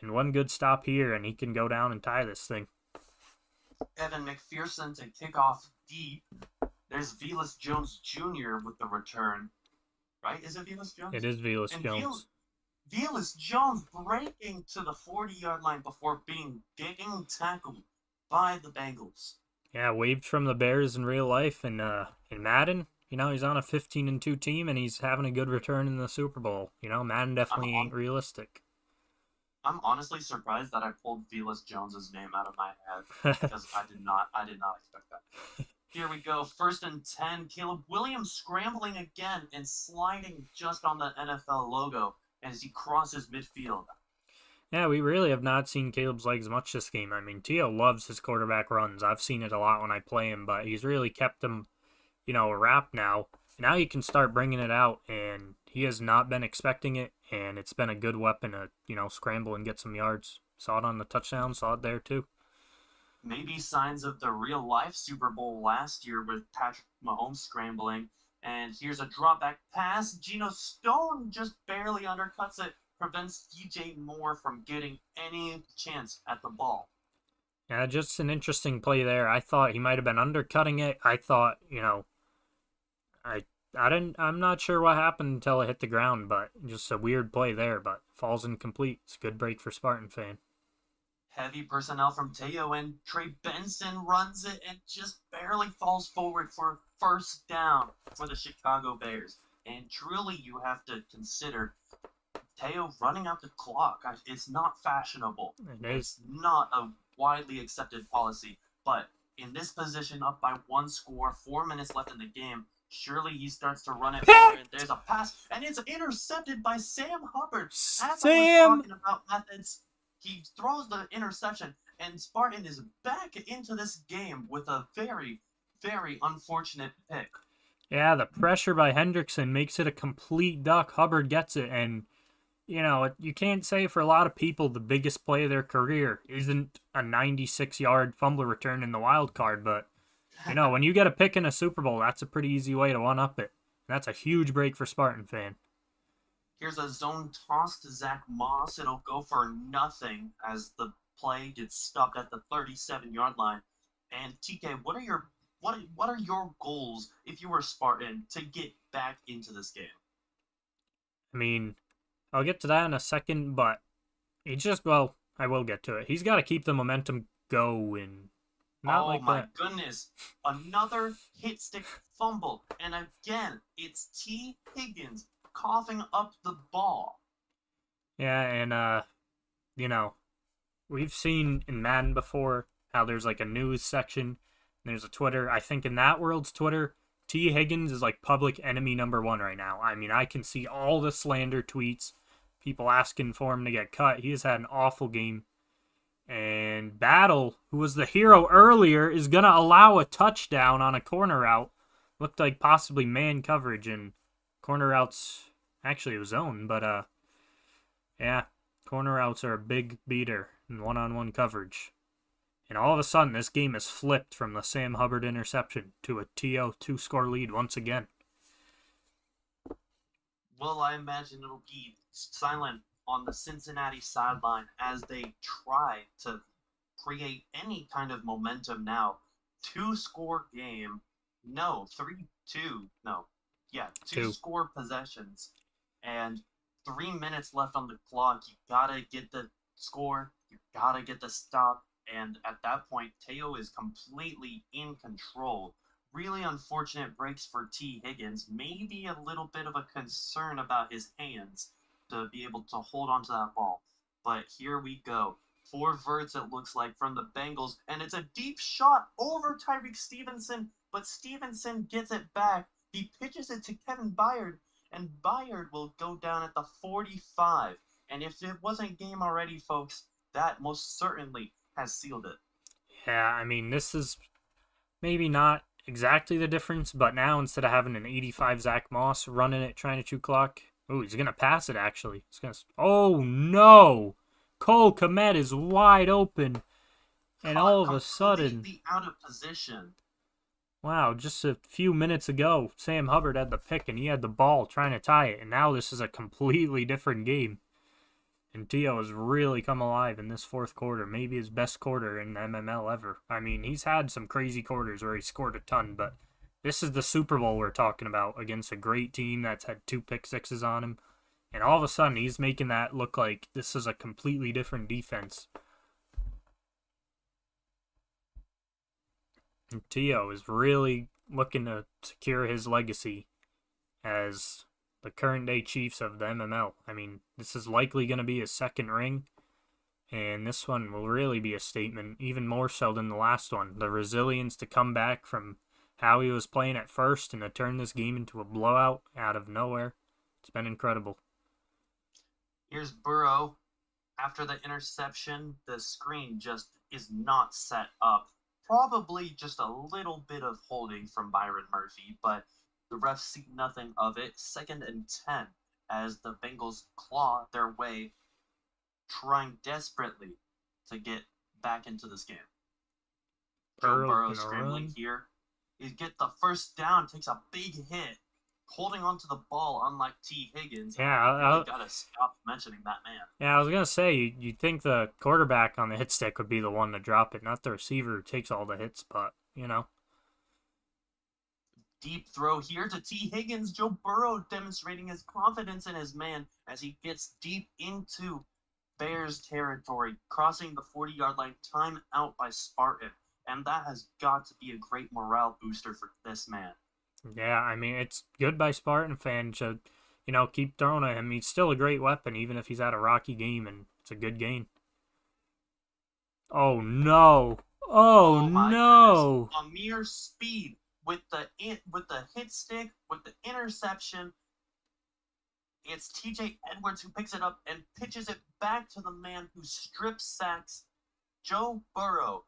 and one good stop here, and he can go down and tie this thing.
Evan McPherson to kick off deep. There's Velus Jones Jr. with the return. Right? Is it Velus Jones?
It is Velus Jones.
Velus Jones breaking to the 40-yard line before getting tackled by the Bengals.
Yeah, waived from the Bears in real life, and in Madden, he's on a 15-2 team, and he's having a good return in the Super Bowl. Madden definitely ain't realistic.
I'm honestly surprised that I pulled Velus Jones's name out of my head because I did not expect that. Here we go, 1st and 10. Caleb Williams scrambling again and sliding just on the NFL logo as he crosses midfield.
Yeah, we really have not seen Caleb's legs much this game. I mean, Teo loves his quarterback runs. I've seen it a lot when I play him, but he's really kept him, a wrap now. Now he can start bringing it out, and he has not been expecting it, and it's been a good weapon to, scramble and get some yards. Saw it on the touchdown, saw it there too.
Maybe signs of the real-life Super Bowl last year with Patrick Mahomes scrambling. And here's a drop-back pass. Geno Stone just barely undercuts it, prevents DJ Moore from getting any chance at the ball.
Yeah, just an interesting play there. I thought he might have been undercutting it. I thought, I'm not sure what happened until it hit the ground, but just a weird play there, but falls incomplete. It's a good break for Spartan Fan.
Heavy personnel from Teo, and Trey Benson runs it and just barely falls forward for 1st down for the Chicago Bears. And truly, you have to consider Teo running out the clock. It's not fashionable. It's not a widely accepted policy. But in this position, up by 1 score, 4 minutes left in the game, surely he starts to run it forward, and there's a pass, and it's intercepted by Sam Hubbard. As I was talking about methods, he throws the interception, and Spartan is back into this game with a very, very unfortunate pick.
Yeah, the pressure by Hendrickson makes it a complete duck. Hubbard gets it, and, you can't say for a lot of people the biggest play of their career isn't a 96-yard fumble return in the wild card, but, when you get a pick in a Super Bowl, that's a pretty easy way to one-up it. And that's a huge break for Spartan Fan.
Here's a zone toss to Zach Moss. It'll go for nothing as the play gets stopped at the 37-yard line. And TK, what are your goals if you were Spartan to get back into this game?
I mean, I'll get to that in a second, but I will get to it. He's got to keep the momentum going.
Oh my goodness. Another hit stick fumble. And again, it's T. Higgins coughing up the ball.
Yeah, and, we've seen in Madden before how there's like a news section, and there's a Twitter. I think in that world's Twitter, T. Higgins is like public enemy number one right now. I mean, I can see all the slander tweets, people asking for him to get cut. He has had an awful game. And Battle, who was the hero earlier, is going to allow a touchdown on a corner route. Looked like possibly man coverage, and corner routes, actually it was zone, but yeah, corner routes are a big beater in one-on-one coverage. And all of a sudden, this game is flipped from the Sam Hubbard interception to a TO two-score lead once again.
Well, I imagine it'll be silent on the Cincinnati sideline as they try to create any kind of momentum now. Two-score game. No, 3-2. No. Yeah, two-score possessions. And 3 minutes left on the clock. You gotta get the score. You gotta get the stop. And at that point, Teo is completely in control. Really unfortunate breaks for T. Higgins. Maybe a little bit of a concern about his hands to be able to hold onto that ball. But here we go. 4 verts, it looks like, from the Bengals. And it's a deep shot over Tyreek Stevenson. But Stevenson gets it back. He pitches it to Kevin Byard. And Byard will go down at the 45. And if it wasn't game already, folks, that most certainly has sealed it.
Yeah, I mean, this is maybe not exactly the difference, but now instead of having an 85 Zach Moss running it trying to chew clock, oh, he's going to pass it, actually. Oh, no! Cole Kmet is wide open, and all of a sudden...
Completely out of position.
Wow, just a few minutes ago, Sam Hubbard had the pick, and he had the ball trying to tie it, and now this is a completely different game. And Tio has really come alive in this fourth quarter, maybe his best quarter in MML ever. I mean, he's had some crazy quarters where he scored a ton, but this is the Super Bowl we're talking about against a great team that's had 2 pick sixes on him. And all of a sudden, he's making that look like this is a completely different defense. And Tio is really looking to secure his legacy as the current day Chiefs of the MML. I mean, this is likely going to be his second ring, and this one will really be a statement, even more so than the last one. The resilience to come back from how he was playing at first and to turn this game into a blowout out of nowhere. It's been incredible.
Here's Burrow. After the interception, the screen just is not set up. Probably just a little bit of holding from Byron Murphy, but the refs see nothing of it. 2nd and 10 as the Bengals claw their way, trying desperately to get back into this game. Joe Burrow scrambling here. He gets the first down, takes a big hit, holding onto the ball unlike T. Higgins.
Yeah,
I gotta stop mentioning that man.
Yeah, I was gonna say, you'd think the quarterback on the hit stick would be the one to drop it, not the receiver who takes all the hits, but, you know.
Deep throw here to T. Higgins. Joe Burrow demonstrating his confidence in his man as he gets deep into Bears territory, crossing the 40-yard line, time out by Spartan. And that has got to be a great morale booster for this man.
Yeah, I mean, it's good by Spartan fans to, keep throwing at him. He's still a great weapon, even if he's had a rocky game, and it's a good gain. Oh, no. Oh no.
Goodness. A mere speed. With the hit stick, with the interception, it's TJ Edwards who picks it up and pitches it back to the man who strip sacks Joe Burrow.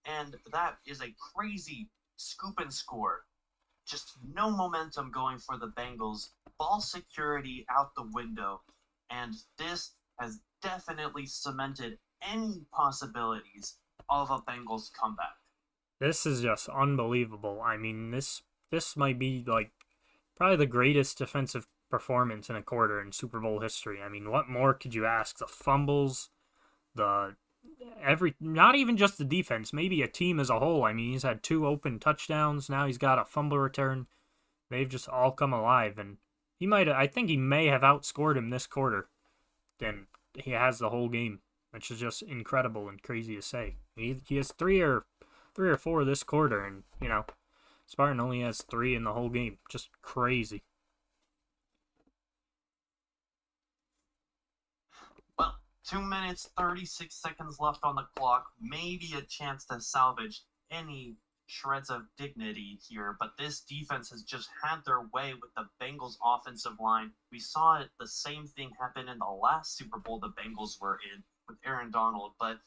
And that is a crazy scoop and score. Just no momentum going for the Bengals. Ball security out the window. And this has definitely cemented any possibilities of a Bengals comeback.
This is just unbelievable. I mean, this might be like probably the greatest defensive performance in a quarter in Super Bowl history. I mean, what more could you ask? The fumbles, not even just the defense, maybe a team as a whole. I mean, he's had 2 open touchdowns. Now he's got a fumble return. They've just all come alive, and I think he may have outscored him this quarter than he has the whole game, which is just incredible and crazy to say. He has 3 or 4 this quarter, and, Spartan only has 3 in the whole game. Just crazy.
Well, 2 minutes, 36 seconds left on the clock. Maybe a chance to salvage any shreds of dignity here, but this defense has just had their way with the Bengals offensive line. We saw it, the same thing happen in the last Super Bowl the Bengals were in with Aaron Donald, but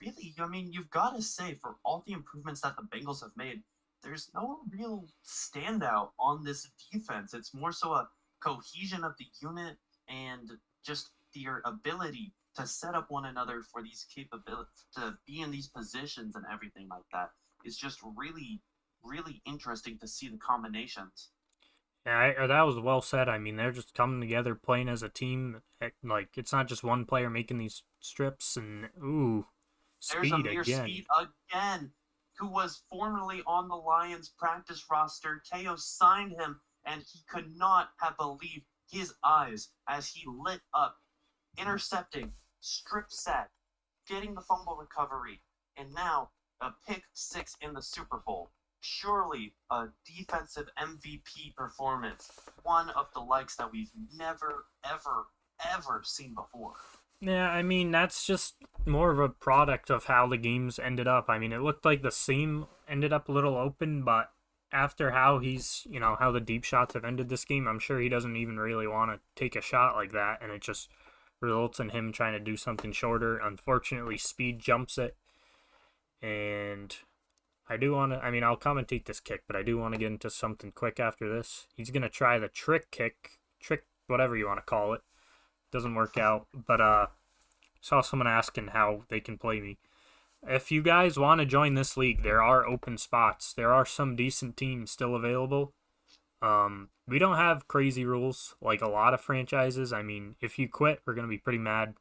really, I mean, you've got to say, for all the improvements that the Bengals have made, there's no real standout on this defense. It's more so a cohesion of the unit and just their ability to set up one another for these capabilities, to be in these positions and everything like that. Is just really, really interesting to see the combinations.
Yeah, that was well said. I mean, they're just coming together, playing as a team. Like, it's not just one player making these strips, and ooh,
There's
speed
Amir
again.
Speed again, who was formerly on the Lions practice roster. Teo signed him, and he could not have believed his eyes as he lit up, intercepting, strip sack, getting the fumble recovery, and now a pick six in the Super Bowl. Surely a defensive MVP performance, one of the likes that we've never, ever, ever seen before.
Yeah, I mean, that's just more of a product of how the games ended up. I mean, it looked like the seam ended up a little open, but after how how the deep shots have ended this game, I'm sure he doesn't even really want to take a shot like that, and it just results in him trying to do something shorter. Unfortunately, speed jumps it, and I do want to, I mean, I'll commentate this kick, but I do want to get into something quick after this. He's going to try the trick kick, whatever you want to call it. Doesn't work out, but saw someone asking how they can play me. If you guys want to join this league, there are open spots. There are some decent teams still available. We don't have crazy rules like a lot of franchises. I mean, if you quit, we're going to be pretty mad.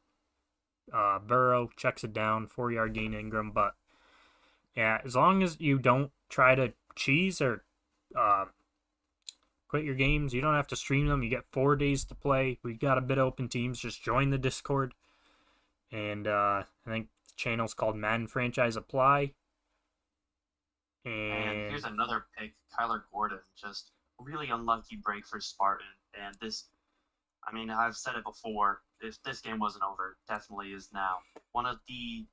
Burrow checks it down, 4-yard gain Ingram, but yeah, as long as you don't try to cheese or quit your games, you don't have to stream them. You get 4 days to play. We've got a bit of open teams. Just join the Discord. And I think the channel's called Madden Franchise Apply.
And
And
here's another pick, Kyler Gordon. Just really unlucky break for Spartan. And this, I mean, I've said it before. If this game wasn't over, definitely is now. One of the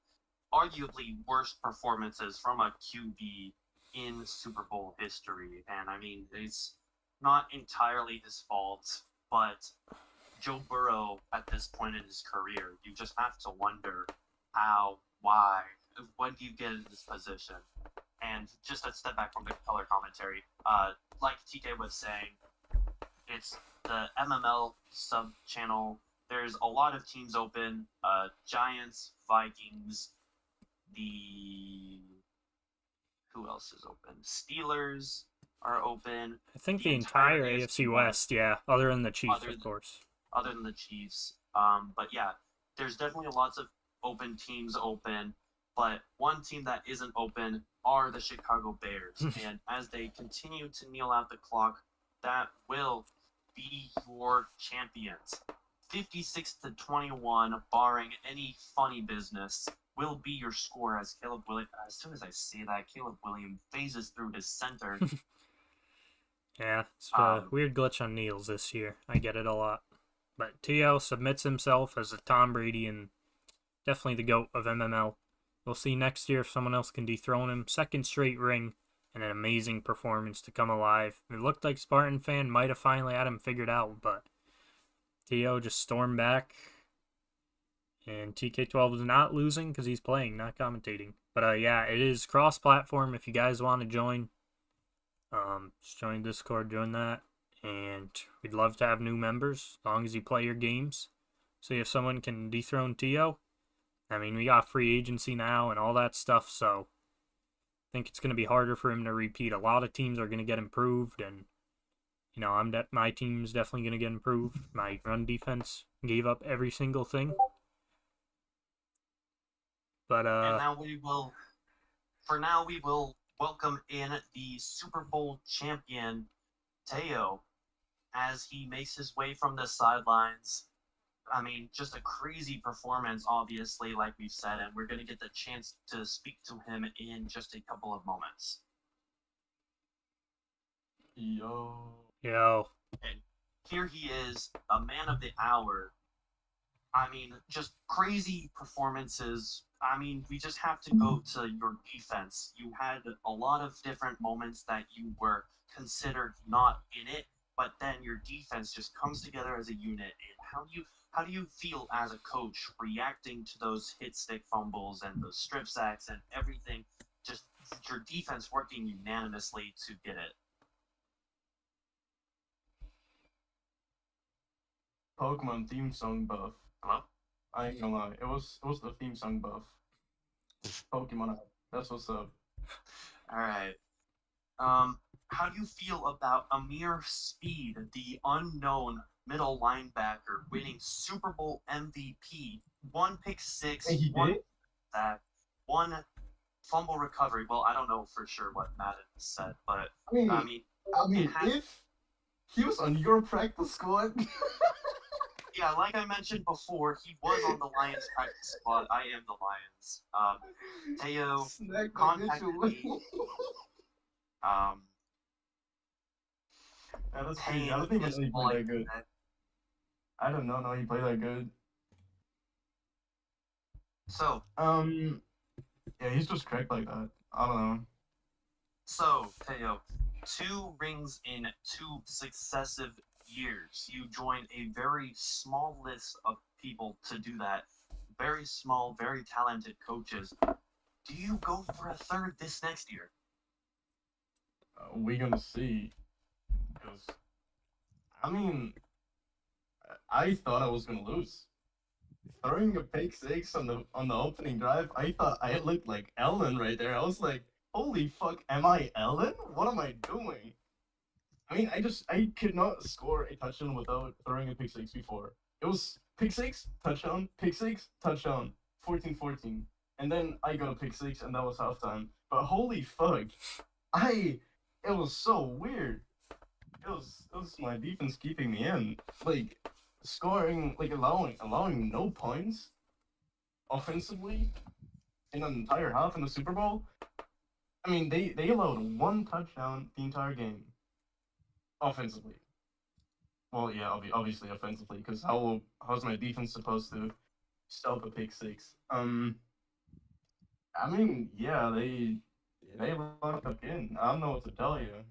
arguably worst performances from a QB in Super Bowl history. And I mean, it's not entirely his fault, but Joe Burrow at this point in his career, you just have to wonder how, why, when do you get in this position? And just a step back from the color commentary, like TK was saying, it's the MML sub channel. There's a lot of teams open. Giants, Vikings, the who else is open? Steelers are open.
I think the entire AFC West, yeah, other than the Chiefs,
other
of course.
other than the Chiefs. But yeah, there's definitely lots of open teams open. But one team that isn't open are the Chicago Bears. And as they continue to kneel out the clock, that will be your champions. 56-21, barring any funny business, will be your score as Caleb Williams. As soon as I say that, Caleb Williams phases through to center.
Yeah, it's a weird glitch on Niels this year. I get it a lot. But TL submits himself as a Tom Brady and definitely the GOAT of MML. We'll see next year if someone else can dethrone him. Second straight ring and an amazing performance to come alive. It looked like Spartan fan might have finally had him figured out, but TO just stormed back. And TK12 is not losing because he's playing, not commentating. But yeah, it is cross-platform if you guys want to join. Just join Discord, join that. And we'd love to have new members as long as you play your games. See if someone can dethrone TO. I mean, we got free agency now and all that stuff, so I think it's going to be harder for him to repeat. A lot of teams are going to get improved, and my team's definitely going to get improved. My run defense gave up every single thing. But
and now we will welcome in the Super Bowl champion Teo as he makes his way from the sidelines. I mean, just a crazy performance, obviously, like we've said, and we're going to get the chance to speak to him in just a couple of moments.
Yo.
Yo.
And here he is, a man of the hour, I mean, just crazy performances. I mean, we just have to go to your defense. You had a lot of different moments that you were considered not in it, but then your defense just comes together as a unit. And how do you feel as a coach reacting to those hit stick fumbles and those strip sacks and everything? Just your defense working unanimously to get it.
Pokemon theme song buff.
Hello?
I ain't gonna lie, it was the theme song buff. Pokemon, that's what's up.
All right. How do you feel about Amir Speed, the unknown middle linebacker, winning Super Bowl MVP? One pick
Hey,
six,
he
one
did.
sack, one fumble recovery. Well, I don't know for sure what Madden said, but
I mean,
I mean,
I
it
mean,
had.
if he was on your practice squad,
Yeah, like I mentioned before, he was on the Lions practice squad. I am the Lions. Teo
snack my
contacted
bitch
me. Um,
Yeah, that's crazy. I
Pain
don't even
is
know he
all
played
I
that
can
good.
say.
I did not know he played that good.
So,
Yeah, he's just cracked like that. I don't know.
So, Teo, 2 rings in 2 successive years. You join a very small list of people to do that. Very small, very talented coaches. Do you go for a third this next year?
We gonna see. Because I mean, I thought I was gonna lose. Throwing a pick six on the opening drive, I thought I looked like Ellen right there. I was like, holy fuck, am I Ellen? What am I doing? I mean, I could not score a touchdown without throwing a pick six before. It was pick six, touchdown, 14-14. And then I got a pick six and that was halftime. But holy fuck, I it was so weird. It was my defense keeping me in. Like scoring like allowing no points offensively in an entire half in the Super Bowl. I mean they allowed one touchdown the entire game offensively. Well, yeah, obviously offensively, because how's my defense supposed to stop a pick six? I mean, yeah, they locked up in. I don't know what to tell you.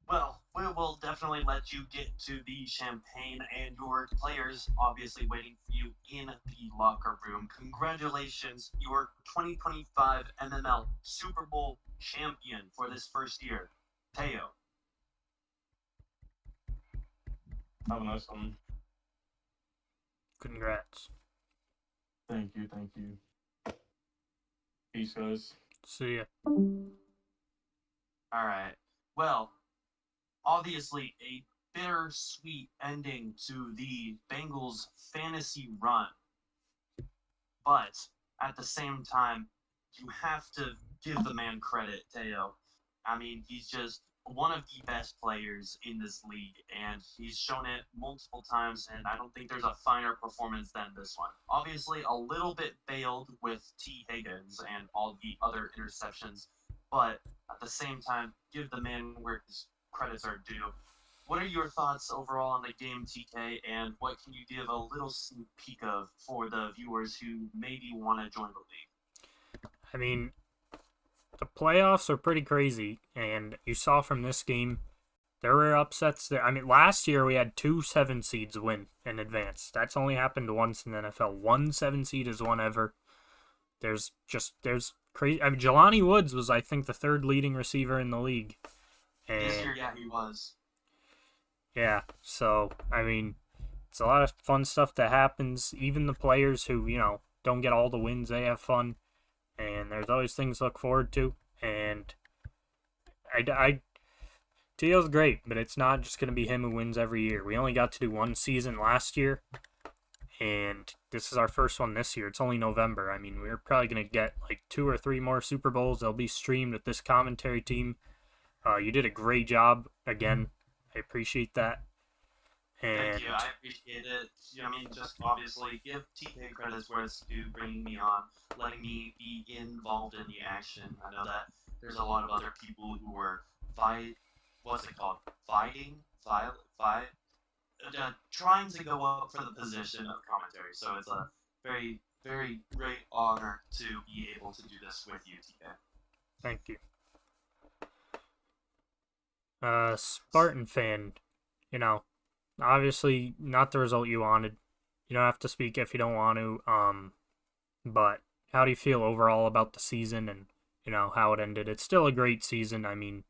Well, we will definitely let you get to the champagne and your players obviously waiting for you in the locker room. Congratulations, your 2025 MML Super Bowl champion for this first year, Teo.
Have a nice one.
Congrats.
Thank you, thank you. Peace, guys.
See ya.
All right. Well, obviously a bittersweet ending to the Bengals fantasy run, but at the same time, you have to give the man credit, Teo. I mean, he's just one of the best players in this league, and he's shown it multiple times, and I don't think there's a finer performance than this one. Obviously, a little bit failed with T. Higgins and all the other interceptions, but at the same time, give the man where his credits are due. What are your thoughts overall on the game, TK, and what can you give a little sneak peek of for the viewers who maybe want to join the league?
I mean, the playoffs are pretty crazy, and you saw from this game, there were upsets there. I mean, last year we had 2 7 seeds win in advance. That's only happened once in the NFL. One 7 seed is one ever. There's crazy. I mean, Jelani Woods was, I think, the third leading receiver in the league.
This
And
year, yeah, he was.
yeah, so I mean, it's a lot of fun stuff that happens. Even the players who don't get all the wins, they have fun, and there's always things to look forward to. And Teal's great, but it's not just gonna be him who wins every year. We only got to do one season last year, and this is our first one this year. It's only November. I mean, we're probably gonna get like 2 or 3 more Super Bowls. They'll be streamed with this commentary team. You did a great job again. I appreciate that.
Thank
And
you. I appreciate it. I mean, just obviously give TK credits where it's due, bringing me on, letting me be involved in the action. I know that there's a lot of other people who were what's it called? Fighting? trying to go up for the position of commentary. So it's a very, very great honor to be able to do this with you, TK.
Thank you. Spartan fan, obviously not the result you wanted. You don't have to speak if you don't want to. But how do you feel overall about the season and how it ended? It's still a great season. I mean,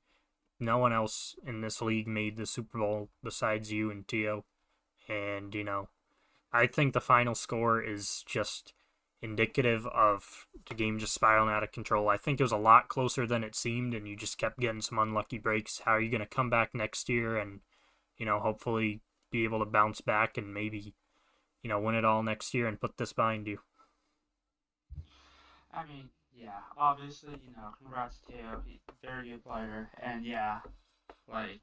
no one else in this league made the Super Bowl besides you and Tio, and I think the final score is just indicative of the game just spiraling out of control. I think it was a lot closer than it seemed, and you just kept getting some unlucky breaks. How are you going to come back next year and, hopefully be able to bounce back and maybe, win it all next year and put this behind you?
I mean, yeah, obviously, congrats to Teo. He's a very good player, and yeah, like,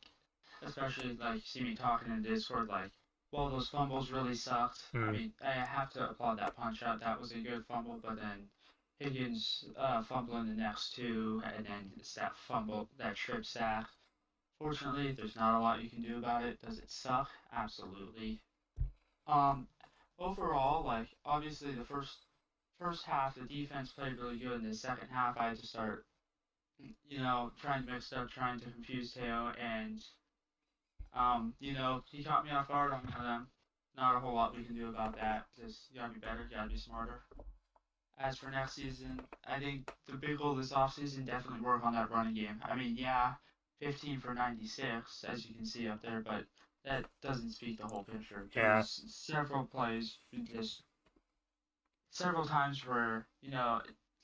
especially like you see me talking in Discord, like, well, those fumbles really sucked. I mean, I have to applaud that punch out. That was a good fumble, but then Higgins fumbling the next two, and then it's that fumble, that trip sack. Fortunately, there's not a lot you can do about it. Does it suck? Absolutely. Um, Overall, like obviously the first half the defense played really good. In the second half, I had to start, trying to mix up, trying to confuse Teo, and he caught me off guard on one of them. Not a whole lot we can do about that. Just you gotta be better, you gotta be smarter. As for next season, I think the big goal this offseason definitely work on that running game. I mean, yeah, 15 for 96, as you can see up there, but that doesn't speak the whole picture.
Yeah.
There's several plays, just several times where,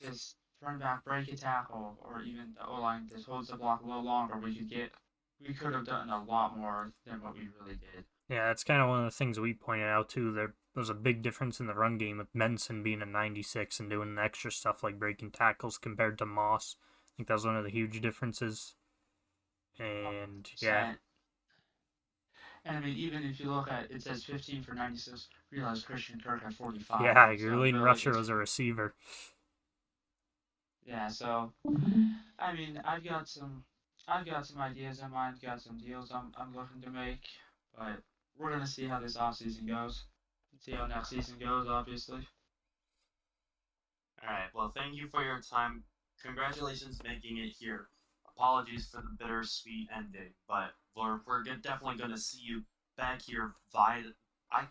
just running back break a tackle, or even the O line just holds the block a little longer. We could have done a lot more than what we really did.
Yeah, it's kind of one of the things we pointed out too. There was a big difference in the run game with Benson being a 96 and doing extra stuff like breaking tackles compared to Moss. I think that was one of the huge differences. And yeah.
And I mean, even if you look at it says 15 for 96, realize Christian Kirk had 45.
Yeah, your
so
leading
really
rusher was a receiver.
Yeah, so I mean, I've got some ideas in mind, got some deals I'm looking to make, but we're gonna see how this off season goes. See how next season goes, obviously.
All right. Well, thank you for your time. Congratulations making it here. Apologies for the bittersweet ending, but we're definitely going to see you back here I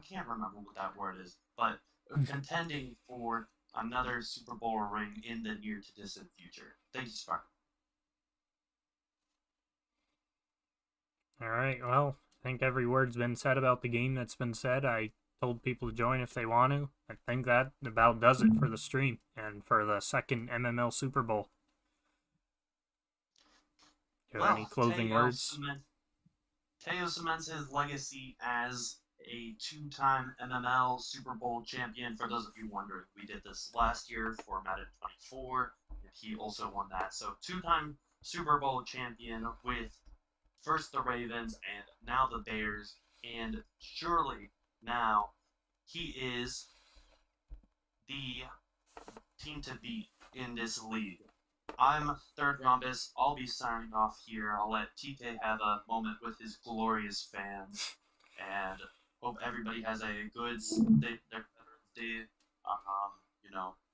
can't remember what that word is, but contending for another Super Bowl ring in the near to distant future. Thank you, Spark.
All right, well, I think every word's been said about the game that's been said. I told people to join if they want to. I think that about does it for the stream and for the second MML Super Bowl. Do you have any closing words?
Teo cements his legacy as a two-time MML Super Bowl champion. For those of you wondering, we did this last year for Madden 24, and he also won that. So two-time Super Bowl champion with first the Ravens and now the Bears, and surely now he is the team to beat in this league. I'm Third Rhombus. I'll be signing off here. I'll let TK have a moment with his glorious fans, and hope everybody has a good Veterans Day.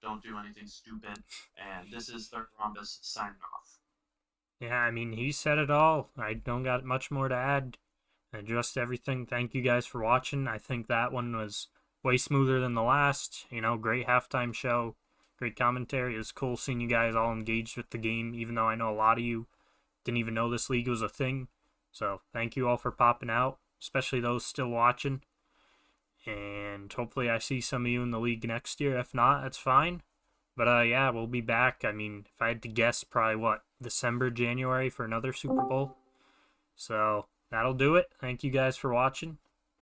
Don't do anything stupid. And this is Third Rhombus signing off.
Yeah, I mean, he said it all. I don't got much more to add. Just everything. Thank you guys for watching. I think that one was way smoother than the last. Great halftime show. Great commentary. It was cool seeing you guys all engaged with the game, even though I know a lot of you didn't even know this league was a thing. So thank you all for popping out, especially those still watching. And hopefully I see some of you in the league next year. If not, that's fine. But yeah, we'll be back. I mean, if I had to guess, probably December, January for another Super Bowl. So that'll do it. Thank you guys for watching.